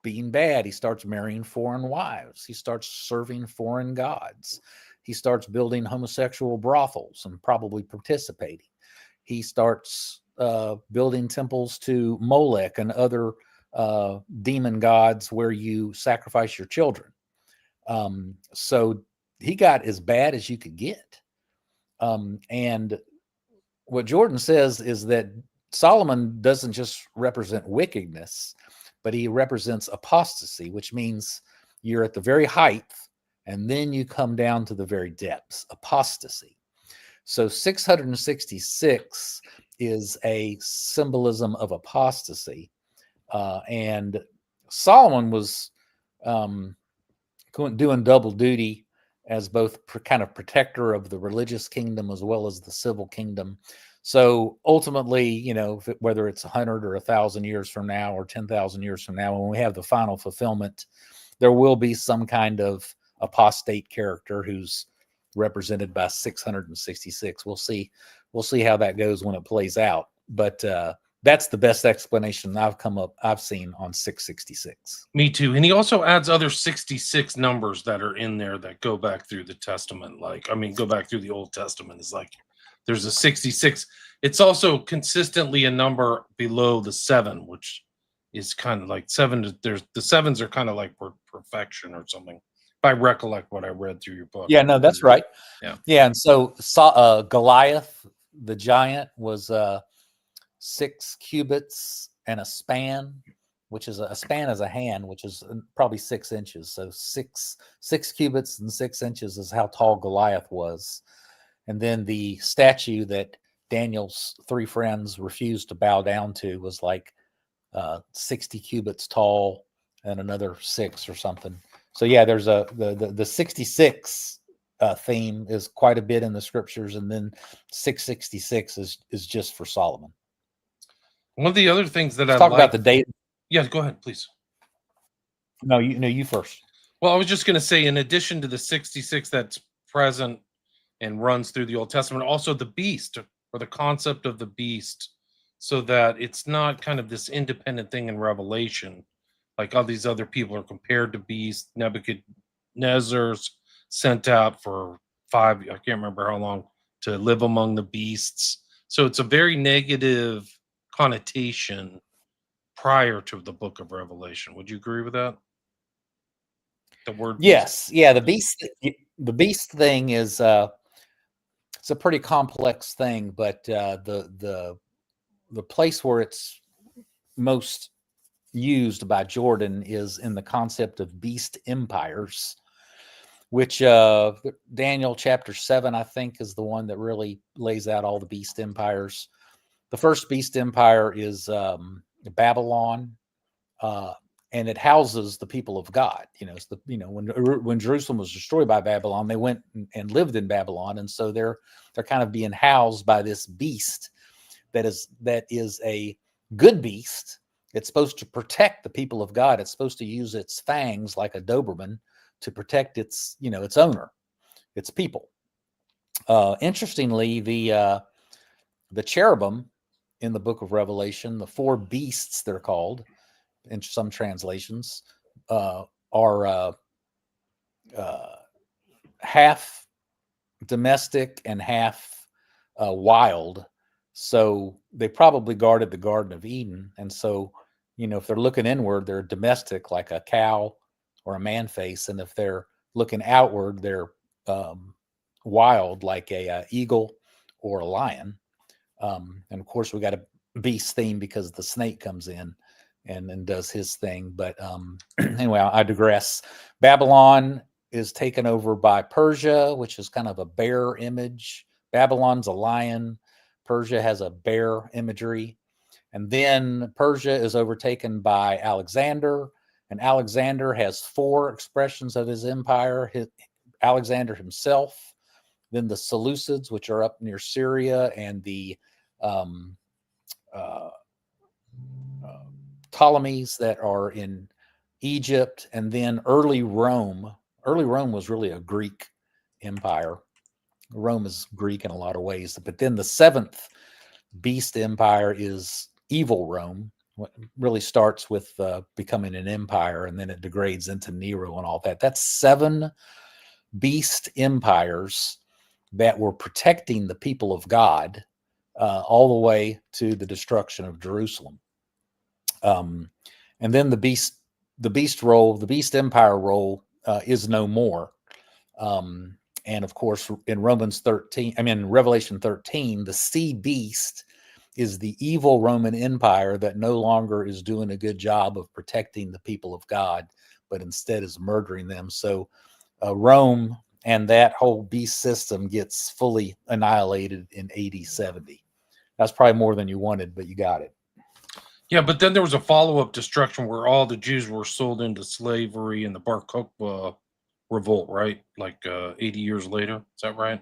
being bad. He starts marrying foreign wives. He starts serving foreign gods. He starts building homosexual brothels and probably participating. He starts building temples to Molech and other demon gods where you sacrifice your children. So he got as bad as you could get. And what Jordan says is that Solomon doesn't just represent wickedness, but he represents apostasy, which means you're at the very height and then you come down to the very depths, apostasy. So 666 is a symbolism of apostasy. And Solomon was doing double duty as both kind of protector of the religious kingdom as well as the civil kingdom. So ultimately, you know, whether it's 100 or 1,000 years from now or 10,000 years from now, when we have the final fulfillment, there will be some kind of apostate character who's represented by 666. We'll see how that goes when it plays out. But that's the best explanation I've seen on 666. Me too. And he also adds other 66 numbers that are in there that go back through the Testament. Go back through the Old Testament. It's like there's a 66. It's also consistently a number below the 7, which is kind of like 7. There's the 7s are kind of like perfection or something. If I recollect what I read through your book. Yeah, no, that's right. Yeah. And so Goliath, the giant, was 6 cubits and a span, which is a span is a hand, which is probably 6 inches. So six cubits and 6 inches is how tall Goliath was. And then the statue that Daniel's 3 friends refused to bow down to was like 60 cubits tall and another 6 or something. So yeah, there's the 66 theme is quite a bit in the scriptures, and then 666 is just for Solomon. One of the other things that Let's talk about the date. Yeah, go ahead, please. No, you first. Well, I was just going to say, in addition to the 66 that's present and runs through the Old Testament, also the beast, or the concept of the beast, so that it's not kind of this independent thing in Revelation, like all these other people are compared to beasts. Nebuchadnezzar's sent out for 5, I can't remember how long, to live among the beasts. So it's a very negative connotation prior to the book of Revelation. Would you agree with that? The word yes, yeah. The beast thing is it's a pretty complex thing, but the place where it's most used by Jordan is in the concept of beast empires, which Daniel chapter 7, I think, is the one that really lays out all the beast empires. The first beast empire is Babylon, and it houses the people of God. It's the when Jerusalem was destroyed by Babylon, they went and lived in Babylon, and so they're kind of being housed by this beast that is a good beast. It's supposed to protect the people of God. It's supposed to use its fangs like a Doberman to protect its owner, its people. Interestingly, the cherubim in the book of Revelation, the four beasts they're called in some translations, are half domestic and half wild. So they probably guarded the Garden of Eden. And so, if they're looking inward, they're domestic like a cow or a man face. And if they're looking outward, they're wild like a eagle or a lion. And of course, we got a beast theme because the snake comes in and does his thing. But anyway, I digress. Babylon is taken over by Persia, which is kind of a bear image. Babylon's a lion. Persia has a bear imagery. And then Persia is overtaken by Alexander. And Alexander has four expressions of his empire. Alexander himself, then the Seleucids, which are up near Syria, and the Ptolemies that are in Egypt, and then early Rome. Early Rome was really a Greek empire. Rome is Greek in a lot of ways, but then the seventh beast empire is evil Rome. What really starts with becoming an empire, and then it degrades into Nero and all that. That's seven beast empires that were protecting the people of God all the way to the destruction of Jerusalem. And then the beast empire role is no more. And of course, in Revelation 13, the sea beast is the evil Roman Empire that no longer is doing a good job of protecting the people of God, but instead is murdering them. So Rome and that whole beast system gets fully annihilated in AD 70. That's probably more than you wanted, but you got it. Yeah, but then there was a follow-up destruction where all the Jews were sold into slavery in the Bar Kokhba revolt, right? Like 80 years later. Is that right?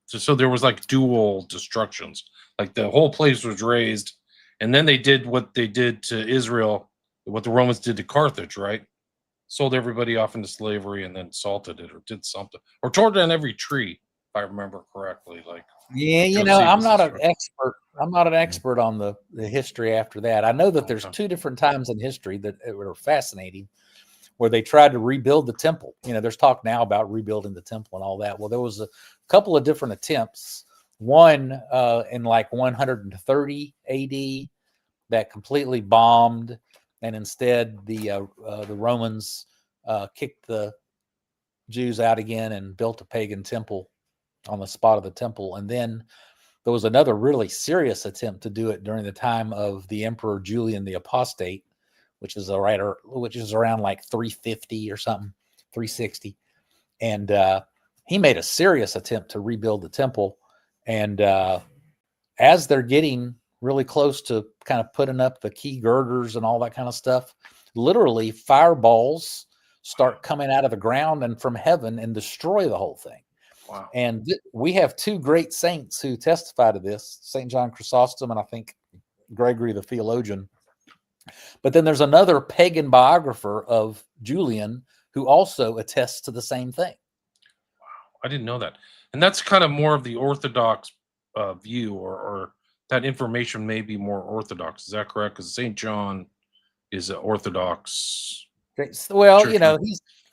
So there was like dual destructions. Like the whole place was razed, and then they did what they did to Israel, what the Romans did to Carthage, right? Sold everybody off into slavery and then salted it or did something. Or tore down every tree, if I remember correctly. Like, yeah, I'm not an expert. I'm not an expert on the history after that. I know that there's two different times in history that were fascinating where they tried to rebuild the temple. There's talk now about rebuilding the temple and all that. Well, there was a couple of different attempts. One in like 130 AD that completely bombed, and instead the Romans kicked the Jews out again and built a pagan temple on the spot of the temple. And then there was another really serious attempt to do it during the time of the Emperor Julian the Apostate, which is around like 350 or something, 360. And he made a serious attempt to rebuild the temple. And as they're getting really close to kind of putting up the key girders and all that kind of stuff, literally fireballs start coming out of the ground and from heaven and destroy the whole thing. Wow. And we have two great saints who testify to this, St. John Chrysostom and I think Gregory the theologian. But then there's another pagan biographer of Julian who also attests to the same thing. Wow, I didn't know that. And that's kind of more of the Orthodox view, or that information may be more Orthodox. Is that correct? Because St. John is an Orthodox. Well,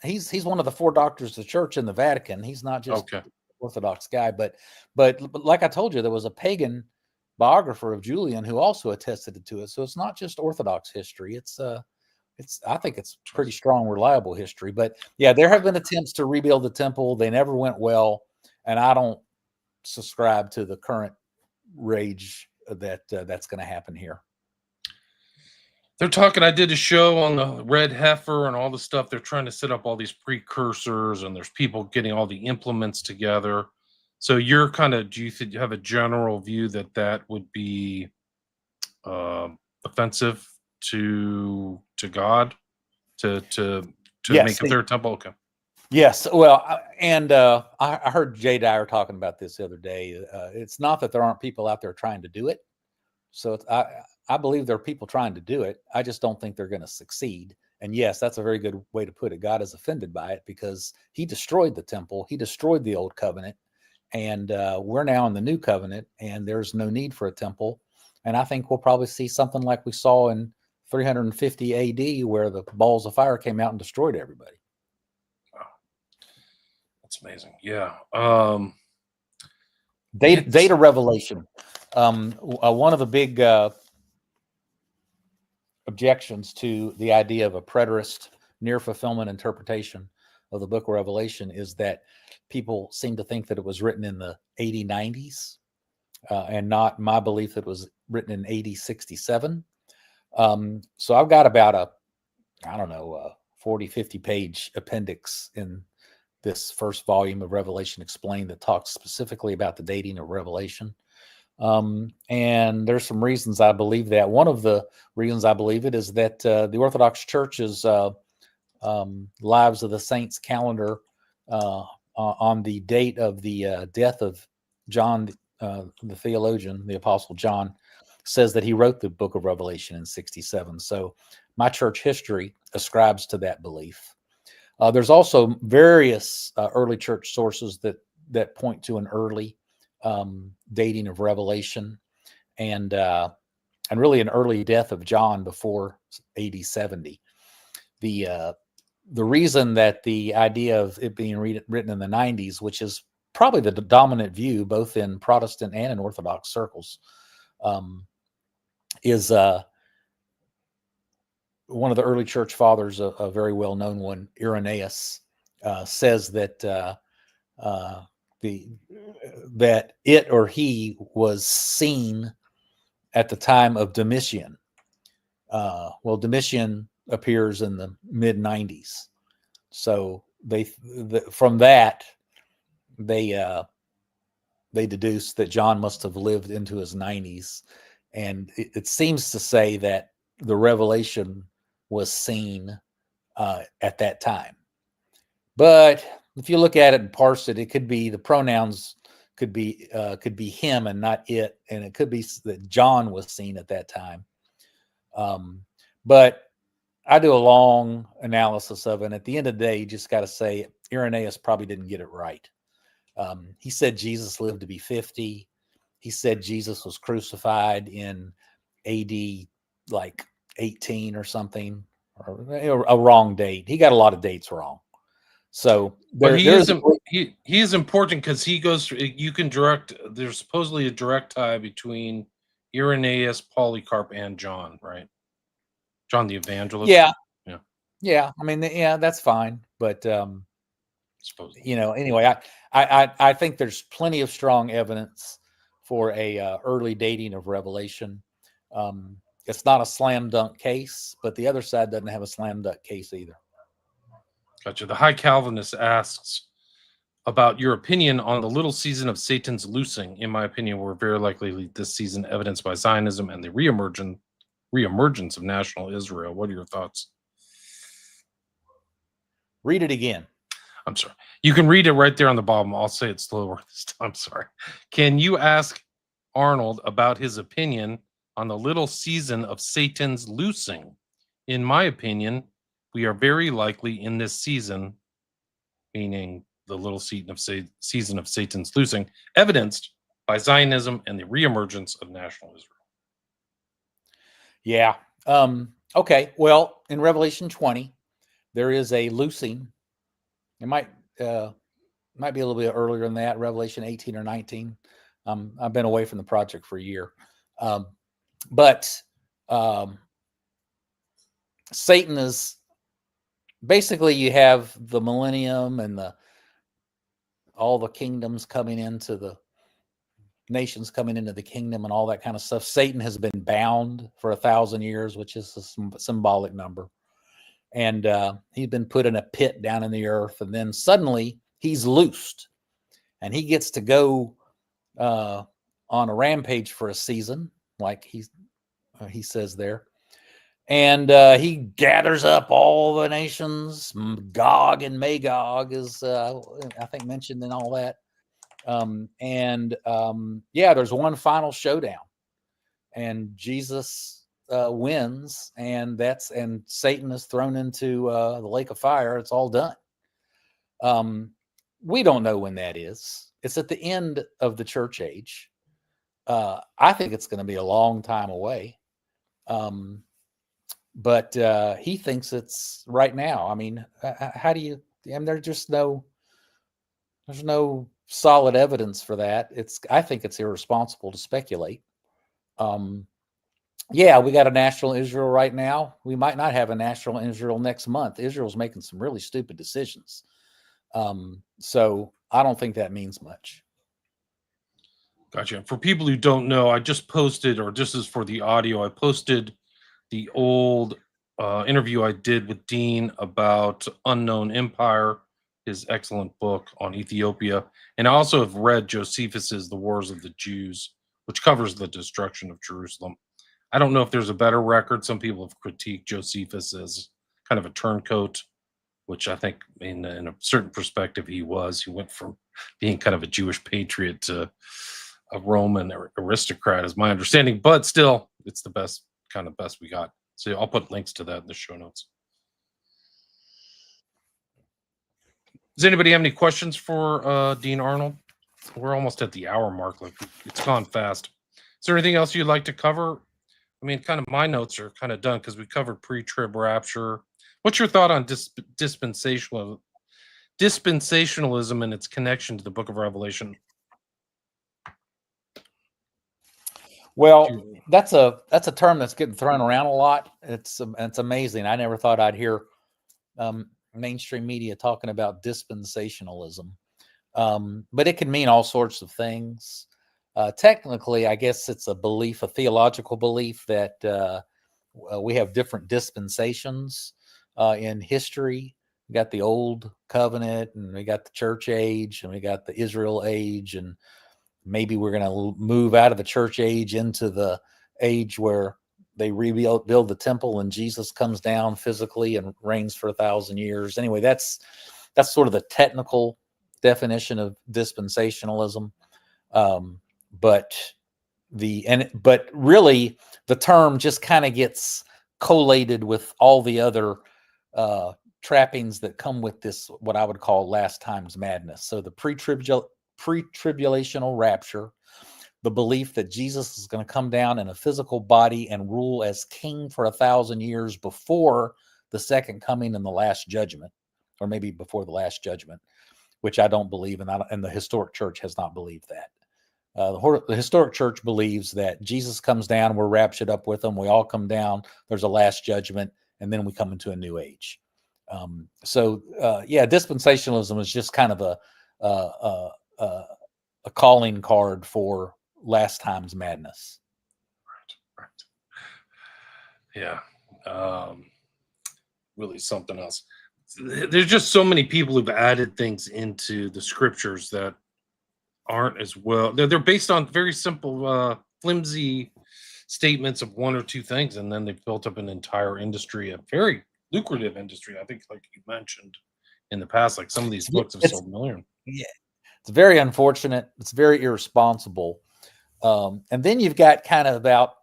he's one of the four doctors of the church in the Vatican. He's not just an Orthodox guy, but like I told you, there was a pagan biographer of Julian who also attested to it. So it's not just Orthodox history. I think it's pretty strong, reliable history. But yeah, there have been attempts to rebuild the temple. They never went well, and I don't subscribe to the current rage that's going to happen here. They're talking. I did a show on the red heifer and all the stuff. They're trying to set up all these precursors, and there's people getting all the implements together. So you're do you have a general view that would be offensive to God to Yes, make a third temple? Okay. Yes. Well, I heard Jay Dyer talking about this the other day. It's not that there aren't people out there trying to do it. So I believe there are people trying to do it. I just don't think they're going to succeed. And yes, that's a very good way to put it. God is offended by it because he destroyed the temple. He destroyed the old covenant. And we're now in the new covenant, and there's no need for a temple. And I think we'll probably see something like we saw in 350 AD, where the balls of fire came out and destroyed everybody. That's amazing. Yeah. Data revelation. One of the big objections to the idea of a preterist near fulfillment interpretation of the book of Revelation is that people seem to think that it was written in the 8090s and not my belief that it was written in 8067. So I've got about a 40, 50 page appendix in this first volume of Revelation Explained that talks specifically about the dating of Revelation. And there's some reasons I believe that. One of the reasons I believe it is that the Orthodox Church's Lives of the Saints calendar on the date of the death of John, the theologian, the Apostle John, says that he wrote the book of Revelation in 67. So my church history ascribes to that belief. There's also various early church sources that point to an early dating of Revelation, and really an early death of John before AD 70. The reason that the idea of it being written in the 90s, which is probably the dominant view both in Protestant and in Orthodox circles, is one of the early church fathers, a very well-known one, Irenaeus, says that that it or he was seen at the time of Domitian. Well, Domitian appears in the mid 90s, so from that they deduce that John must have lived into his 90s, and it seems to say that the revelation was seen at that time. But if you look at it and parse it, it could be the pronouns could be him and not it, and it could be that John was seen at that time. But I do a long analysis of it, and at the end of the day, you just got to say Irenaeus probably didn't get it right. He said Jesus lived to be 50. He said Jesus was crucified in AD like 18 or something, or a wrong date. He got a lot of dates wrong. So he is important because he goes through. You can direct. There's supposedly a direct tie between Irenaeus, Polycarp, and John, right? John the Evangelist. Yeah. I mean, yeah, that's fine. But anyway, I think there's plenty of strong evidence for a early dating of Revelation. It's not a slam dunk case, but the other side doesn't have a slam dunk case either. Gotcha. The High Calvinist asks about your opinion on the little season of Satan's loosing. In my opinion, we're very likely this season evidenced by Zionism and the reemergence of national Israel. What are your thoughts? Read it again. I'm sorry. You can read it right there on the bottom. I'll say it slower this time. I'm sorry. Can you ask Arnold about his opinion on the little season of Satan's loosing? In my opinion, we are very likely in this season, meaning the little season of Satan's loosing, evidenced by Zionism and the reemergence of national Israel. Yeah. Okay. Well, in Revelation 20, there is a loosing. It might be a little bit earlier than that, Revelation 18 or 19. I've been away from the project for a year. But Satan is basically, you have the millennium and all the kingdoms coming into the nations coming into the kingdom and all that kind of stuff. Satan has been bound for 1,000 years, which is a symbolic number. And he's been put in a pit down in the earth. And then suddenly he's loosed and he gets to go on a rampage for a season, like he says there. And he gathers up all the nations. Gog and Magog is, I think, mentioned in all that. Yeah, there's one final showdown, and Jesus wins, and Satan is thrown into the lake of fire. It's all done. We don't know when that is. It's at the end of the church age. I think it's going to be a long time away. But he thinks it's right now. I mean, how do you? I mean, there's no solid evidence for that. I think it's irresponsible to speculate. Yeah, we got a national Israel right now. We might not have a national Israel next month. Israel's making some really stupid decisions. So I don't think that means much. Gotcha. For people who don't know, I just posted, or this is for the audio, I posted the old interview I did with Dean about Unknown Empire, his excellent book on Ethiopia. And I also have read Josephus's The Wars of the Jews, which covers the destruction of Jerusalem. I don't know if there's a better record. Some people have critiqued Josephus as kind of a turncoat, which I think in a certain perspective he was. He went from being kind of a Jewish patriot to a Roman aristocrat, is my understanding. But still, it's the best we got. So I'll put links to that in the show notes. Does anybody have any questions for Dean Arnold? We're almost at the hour mark. Like, it's gone fast. Is there anything else you'd like to cover? I mean, kind of my notes are kind of done because we covered pre-trib rapture. What's your thought on dispensationalism and its connection to the Book of Revelation? Well, that's a term that's getting thrown around a lot. It's amazing. I never thought I'd hear mainstream media talking about dispensationalism, but it can mean all sorts of things. Technically, I guess it's a belief, a theological belief that we have different dispensations in history. We got the old covenant, and we got the church age, and we got the Israel age, and maybe we're going to move out of the church age into the age where they build the temple and Jesus comes down physically and reigns for 1,000 years. Anyway, that's sort of the technical definition of dispensationalism. But really the term just kind of gets collated with all the other trappings that come with this, what I would call last times madness. So the pre-tribulational rapture, the belief that Jesus is going to come down in a physical body and rule as king for 1,000 years before the second coming and the last judgment, or maybe before the last judgment, which I don't believe, and the historic church has not believed that. The historic church believes that Jesus comes down, we're raptured up with him, we all come down, there's a last judgment, and then we come into a new age. Dispensationalism is just kind of a calling card for last time's madness. Right. Yeah. Really something else. There's just so many people who've added things into the scriptures that aren't as well. They're based on very simple, flimsy statements of one or two things, and then they've built up an entire industry, a very lucrative industry. I think, like you mentioned in the past, like some of these books have sold millions. Yeah, it's very unfortunate. It's very irresponsible. And then you've got about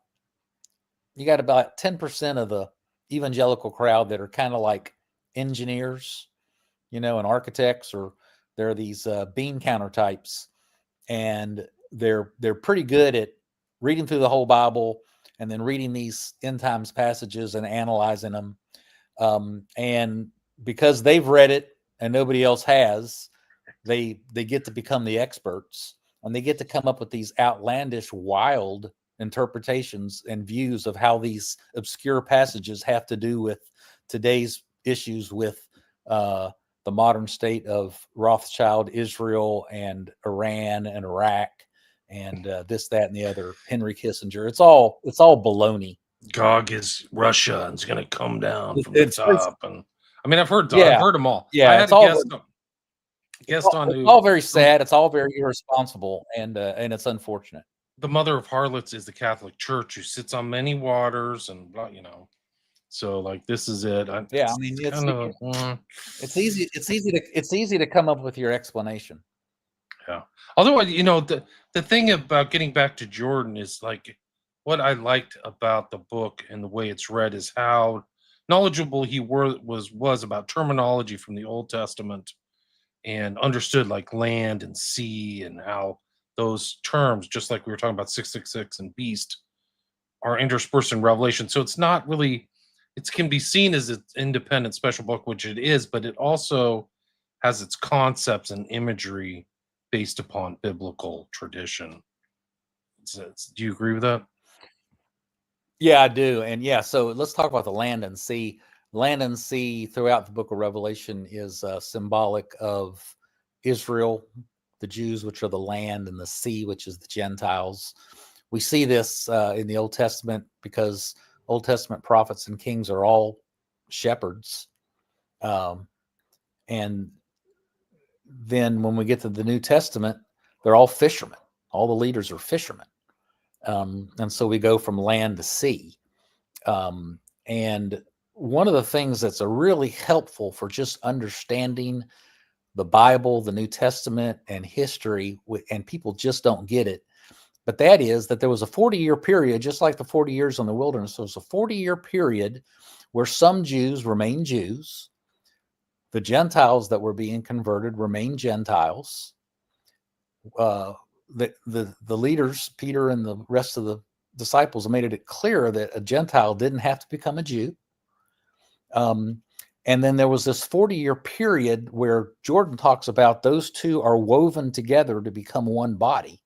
10% of the evangelical crowd that are kind of like engineers, and architects, or they're these bean counter types, and they're pretty good at reading through the whole Bible and then reading these end times passages and analyzing them. And because they've read it and nobody else has, they get to become the experts, and they get to come up with these outlandish, wild interpretations and views of how these obscure passages have to do with today's issues with the modern state of Rothschild, Israel, and Iran and Iraq, and this, that, and the other. Henry Kissinger. It's all baloney. Gog is Russia and it's going to come down from the top. And I mean, I've heard them all. Yeah, I had it's all very sad. It's all very irresponsible, and it's unfortunate. The mother of harlots is the Catholic Church, who sits on many waters, and So like this is it. Yeah, I mean, Kind of it's easy to come up with your explanation. yeah. Although the thing about getting back to Jordan is like what I liked about the book and the way it's read is how knowledgeable he was about terminology from the Old Testament and understood like land and sea and how those terms, just like we were talking about 666 and beast, are interspersed in Revelation. So it's not really, it can be seen as an independent special book, which it is, but it also has its concepts and imagery based upon biblical tradition. Do you agree with that? Yeah, I do. And yeah, so let's talk about the land and sea. Land and sea throughout the book of Revelation is symbolic of Israel, the Jews, which are the land, and the sea, which is the Gentiles. We see this in the Old Testament because Old Testament prophets and kings are all shepherds. And then when we get to the New Testament, they're all fishermen. All the leaders are fishermen. And so we go from land to sea. And one of the things that's a really helpful for just understanding the Bible, the New Testament, and history, and people just don't get it, but that is that there was a 40-year period, just like the 40 years in the wilderness. There was a 40-year period where some Jews remained Jews. The Gentiles that were being converted remained Gentiles. The leaders, Peter and the rest of the disciples, made it clear that a Gentile didn't have to become a Jew. And then there was this 40-year period where Jordan talks about those two are woven together to become one body.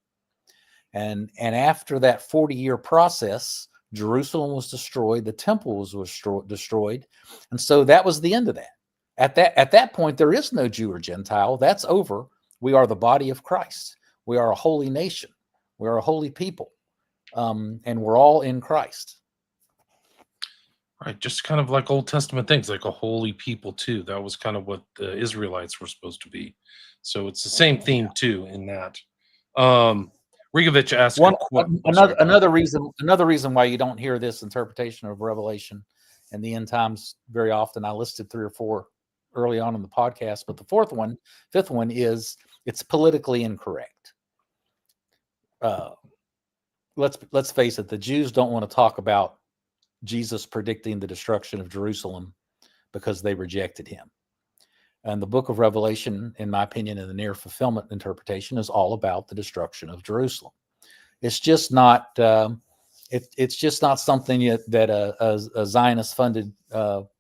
And after that 40-year process, Jerusalem was destroyed, the temple was destroyed, and so that was the end of that. At that point, there is no Jew or Gentile. That's over. We are the body of Christ. We are a holy nation. We are a holy people, and we're all in Christ. Right, just kind of like Old Testament things, like a holy people too. That was kind of what the Israelites were supposed to be. So it's the same theme too in that. Rigovich asked Another reason why you don't hear this interpretation of Revelation and the end times very often. I listed 3 or 4 early on in the podcast, but the fifth one is it's politically incorrect. Let's face it, the Jews don't want to talk about Jesus predicting the destruction of Jerusalem because they rejected him. And the book of Revelation, in my opinion, in the near fulfillment interpretation, is all about the destruction of Jerusalem. It's just not. It's just not something that a Zionist-funded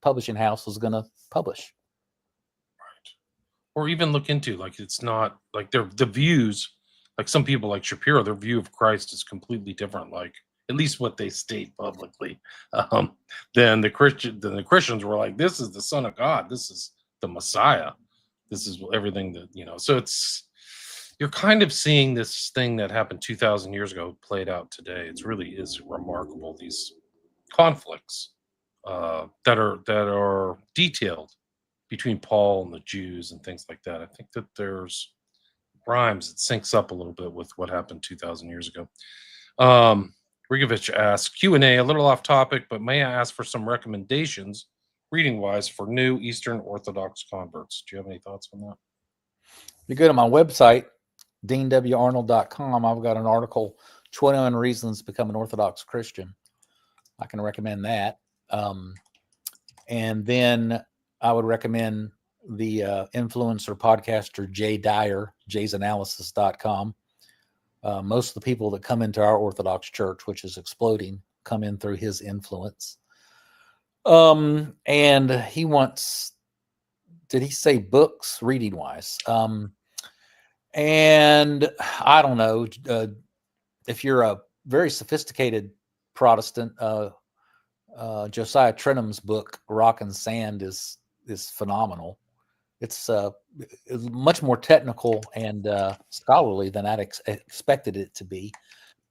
publishing house is going to publish. Right. Or even look into, like, it's not like the views. Like some people, like Shapiro, their view of Christ is completely different. Like at least what they state publicly. Then the Christians were like, "This is the Son of God. This is the Messiah. This is everything that So you're kind of seeing this thing that happened 2,000 years ago played out today. It really is remarkable. These conflicts that are detailed between Paul and the Jews and things like that. I think that there's rhymes. It syncs up a little bit with what happened 2,000 years ago. Rigovich asks, Q&A, a little off topic, but may I ask for some recommendations, reading-wise, for new Eastern Orthodox converts? Do you have any thoughts on that? You go to my website, deanwarnold.com. I've got an article, 21 Reasons to Become an Orthodox Christian. I can recommend that. And then I would recommend the influencer podcaster Jay Dyer, jaysanalysis.com. Most of the people that come into our Orthodox church, which is exploding, come in through his influence. And he wants, did he say books, reading wise? And I don't know, if you're a very sophisticated Protestant, Josiah Trenum's book, Rock and Sand, is phenomenal. It's much more technical and scholarly than I'd expected it to be.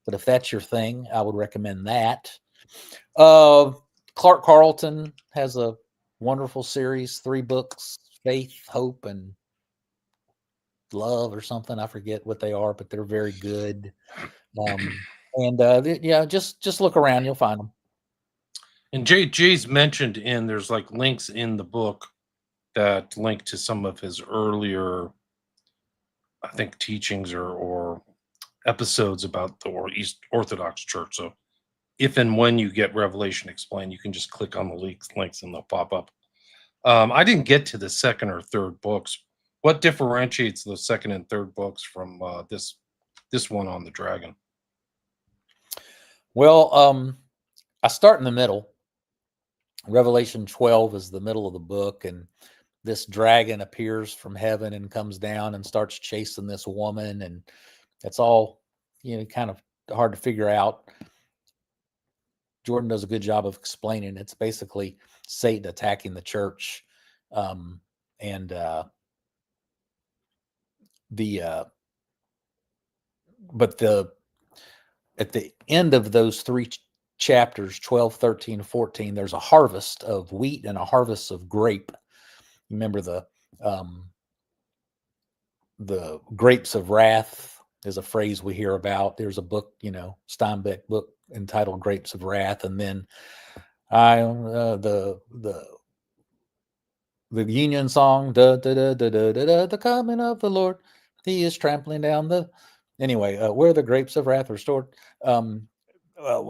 But if that's your thing, I would recommend that. Clark Carlton has a wonderful series, 3 books, Faith, Hope, and Love or something. I forget what they are, but they're very good. And just look around, you'll find them. And Jay's mentioned there's like links in the book that link to some of his earlier, I think, teachings or episodes about the East Orthodox Church. So if and when you get Revelation explained, you can just click on the links and they'll pop up. I didn't get to the second or third books. What differentiates the second and third books from this one on the dragon? Well, I start in the middle. Revelation 12 is the middle of the book, and this dragon appears from heaven and comes down and starts chasing this woman, and that's all, kind of hard to figure out. Jordan does a good job of explaining. It's basically Satan attacking the church, and but at the end of those three chapters, 12, 13, 14, there's a harvest of wheat and a harvest of grape. Remember the grapes of wrath is a phrase we hear about. There's a book, Steinbeck book entitled Grapes of Wrath. And then the Union song, the coming of the Lord, he is trampling down where the grapes of wrath are stored.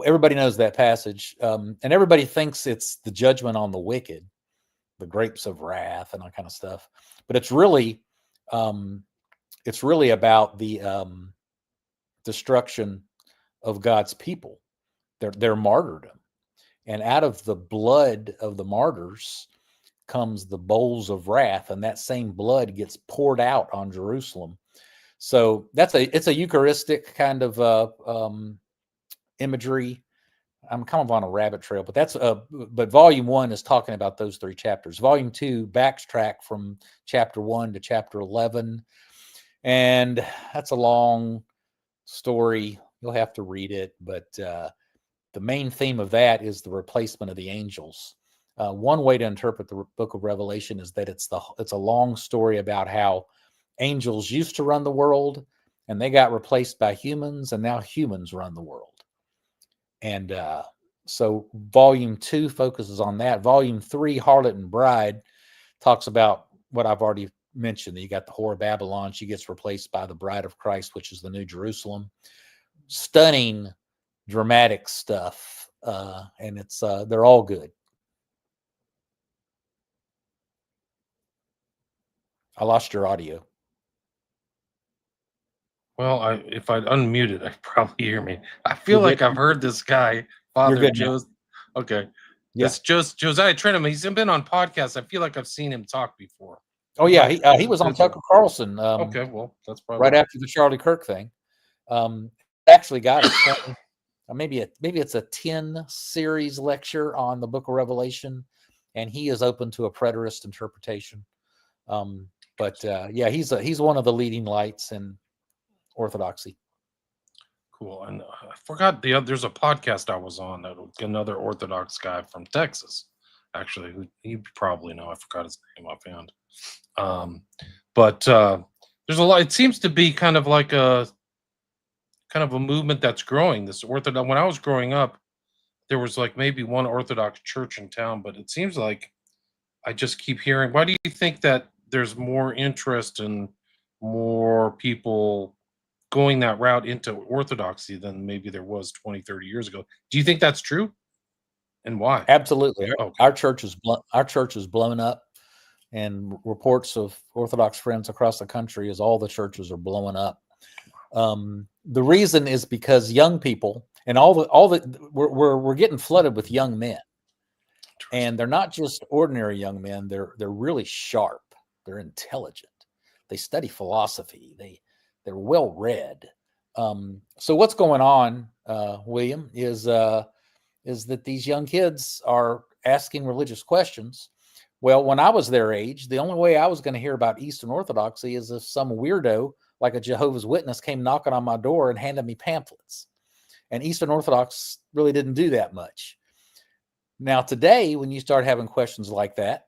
Everybody knows that passage, and everybody thinks it's the judgment on the wicked, the grapes of wrath and that kind of stuff. But it's really about the destruction of God's people, their martyrdom. And out of the blood of the martyrs comes the bowls of wrath, and that same blood gets poured out on Jerusalem. So it's a Eucharistic kind of imagery. I'm kind of on a rabbit trail, but volume 1 is talking about those 3 chapters. Volume 2 backtrack from chapter 1 to chapter 11, and that's a long story. You'll have to read it, but the main theme of that is the replacement of the angels. One way to interpret the book of Revelation is that it's a long story about how angels used to run the world, and they got replaced by humans, and now humans run the world. And so volume 2 focuses on that. Volume 3, Harlot and Bride, talks about what I've already mentioned. You got the whore of Babylon. She gets replaced by the bride of Christ, which is the New Jerusalem. Stunning, dramatic stuff. And it's they're all good. I lost your audio. Well, if I'd unmuted, I'd probably hear me. I feel like I've heard this guy, Father Joe. Okay. Yeah. This Josiah Trenum. He's been on podcasts. I feel like I've seen him talk before. Oh, yeah. He was on Tucker Carlson. Okay. Well, that's probably right after the Charlie Kirk thing. Actually got it. Maybe it's a 10 series lecture on the book of Revelation, and he is open to a preterist interpretation. Yeah, he's one of the leading lights in Orthodoxy. Cool. And I forgot there's a podcast I was on that another Orthodox guy from Texas, actually, who you probably know. I forgot his name offhand. But there's a lot. It seems to be kind of a movement that's growing. This Orthodox. When I was growing up, there was like maybe one Orthodox church in town, but it seems like I just keep hearing. Why do you think that there's more interest and more people going that route into Orthodoxy than maybe there was 20, 30 years ago? Do you think that's true? And why? Absolutely. Our church is blown up, and reports of Orthodox friends across the country is all the churches are blowing up. The reason is because young people and we're getting flooded with young men, and they're not just ordinary young men. They're really sharp. They're intelligent. They study philosophy. They're well read. So what's going on, William, is that these young kids are asking religious questions. Well, when I was their age, the only way I was going to hear about Eastern Orthodoxy is if some weirdo like a Jehovah's Witness came knocking on my door and handed me pamphlets. And Eastern Orthodox really didn't do that much. Now, today, when you start having questions like that,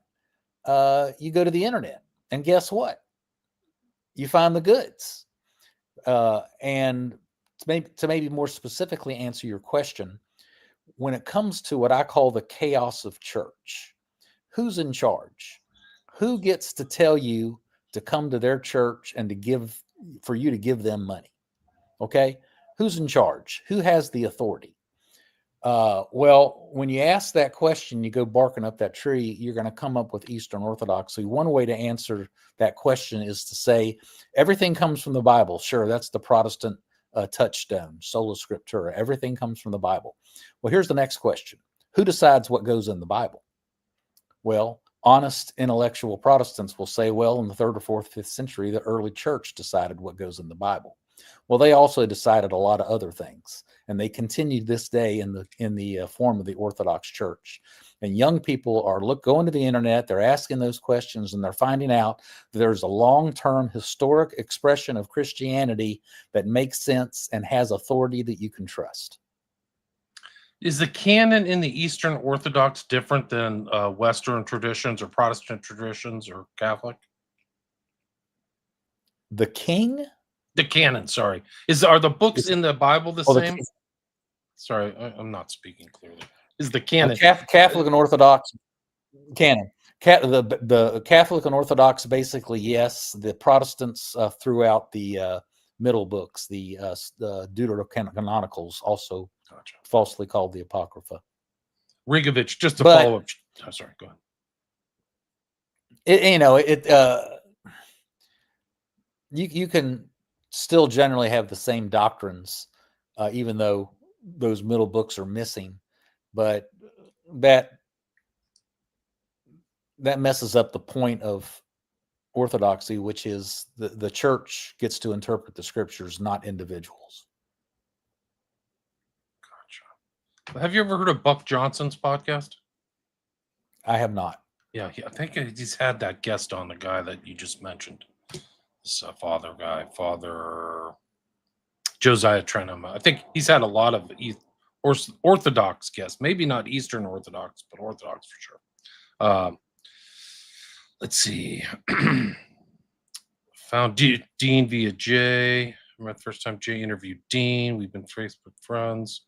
you go to the internet, and guess what? You find the goods. And to maybe more specifically answer your question, when it comes to what I call the chaos of church, who's in charge? Who gets to tell you to come to their church and for you to give them money? Okay. Who's in charge? Who has the authority? Well, when you ask that question, you go barking up that tree, you're going to come up with Eastern Orthodoxy. One way to answer that question is to say everything comes from the Bible. Sure, that's the Protestant touchstone, sola scriptura. Everything comes from the Bible. Well, here's the next question. Who decides what goes in the Bible? Well, honest intellectual Protestants will say, well, in the 3rd or 4th, 5th century, the early church decided what goes in the Bible. Well, they also decided a lot of other things, and they continue this day in the form of the Orthodox Church. And young people are going to the internet, they're asking those questions, and they're finding out that there's a long-term historic expression of Christianity that makes sense and has authority that you can trust. Is the canon in the Eastern Orthodox different than Western traditions or Protestant traditions or Catholic? The king? The canon, sorry. Are the books in the Bible the same? Sorry, I'm not speaking clearly. Is the canon Catholic and Orthodox canon? The Catholic and Orthodox, basically, yes. The Protestants throughout the middle books, the Deuterocanonicals, also falsely called the Apocrypha. Rigovich, just to follow up. Oh, sorry, go ahead. You can still generally have the same doctrines, even though those middle books are missing, but that messes up the point of Orthodoxy, which is the church gets to interpret the scriptures, not individuals. Gotcha. Have you ever heard of Buck Johnson's podcast? I have not. Yeah, I think he's had that guest on, the guy that you just mentioned. This Father Josiah Trenham. I think he's had a lot of Orthodox guests, maybe not Eastern Orthodox, but Orthodox for sure. Let's see. Found Dean via Jay. Remember the first time Jay interviewed Dean. We've been Facebook friends.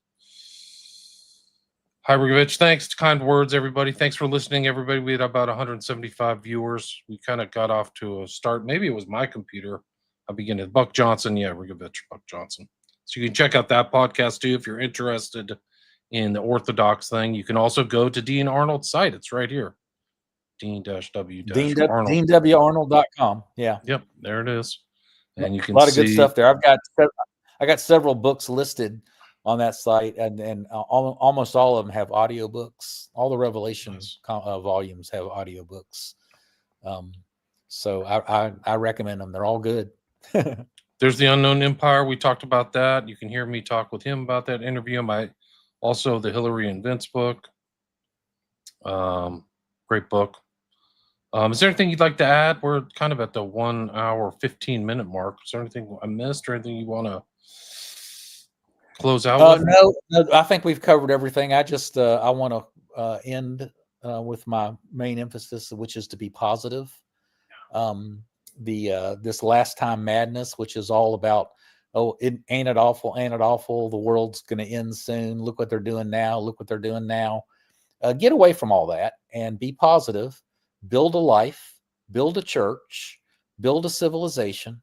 Hi, Rigovich. Thanks. Kind words, everybody. Thanks for listening, everybody. We had about 175 viewers. We kind of got off to a start. Maybe it was my computer. I'll begin with Buck Johnson. Yeah, Rigovich, Buck Johnson. So you can check out that podcast too if you're interested in the Orthodox thing. You can also go to Dean Arnold's site. It's right here. DeanWArnold.com. Yeah. Yep, there it is. And you can see a lot of good stuff there. I got several books listed on that site, and almost all of them have audiobooks. All the Revelation volumes have audiobooks. So I recommend them. They're all good. There's the Unknown Empire. We talked about that. You can hear me talk with him about that, interview him. Also the Hillary and Vince book. Great book. Is there anything you'd like to add? We're kind of at the 1 hour, 15-minute mark. Is there anything I missed or anything you want to close out with? No, I think we've covered everything. I just I want to end with my main emphasis, which is to be positive. This last time madness, which is all about, ain't it awful, the world's going to end soon, look what they're doing now, get away from all that and be positive. Build a life, build a church, build a civilization,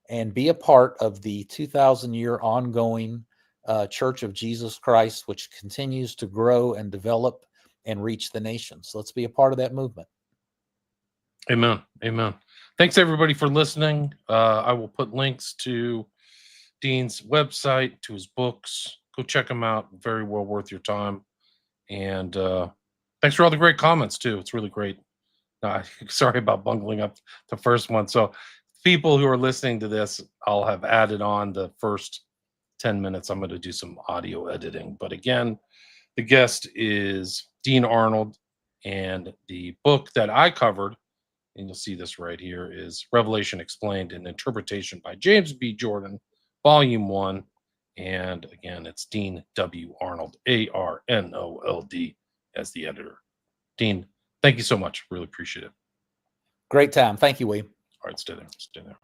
and be a part of the 2,000-year ongoing Church of Jesus Christ, which continues to grow and develop and reach the nations. Let's be a part of that movement. Amen. Amen. Thanks, everybody, for listening. I will put links to Dean's website, to his books. Go check them out. Very well worth your time. And thanks for all the great comments, too. It's really great. Sorry about bungling up the first one. So people who are listening to this, I'll have added on the first 10 minutes. I'm going to do some audio editing. But again, the guest is Dean Arnold, and the book that I covered, and you'll see this right here, is Revelation Explained, an Interpretation by James B. Jordan, Volume 1. And again, it's Dean W. Arnold, Arnold, as the editor. Dean, thank you so much. Really appreciate it. Great time. Thank you, William. All right, stay there.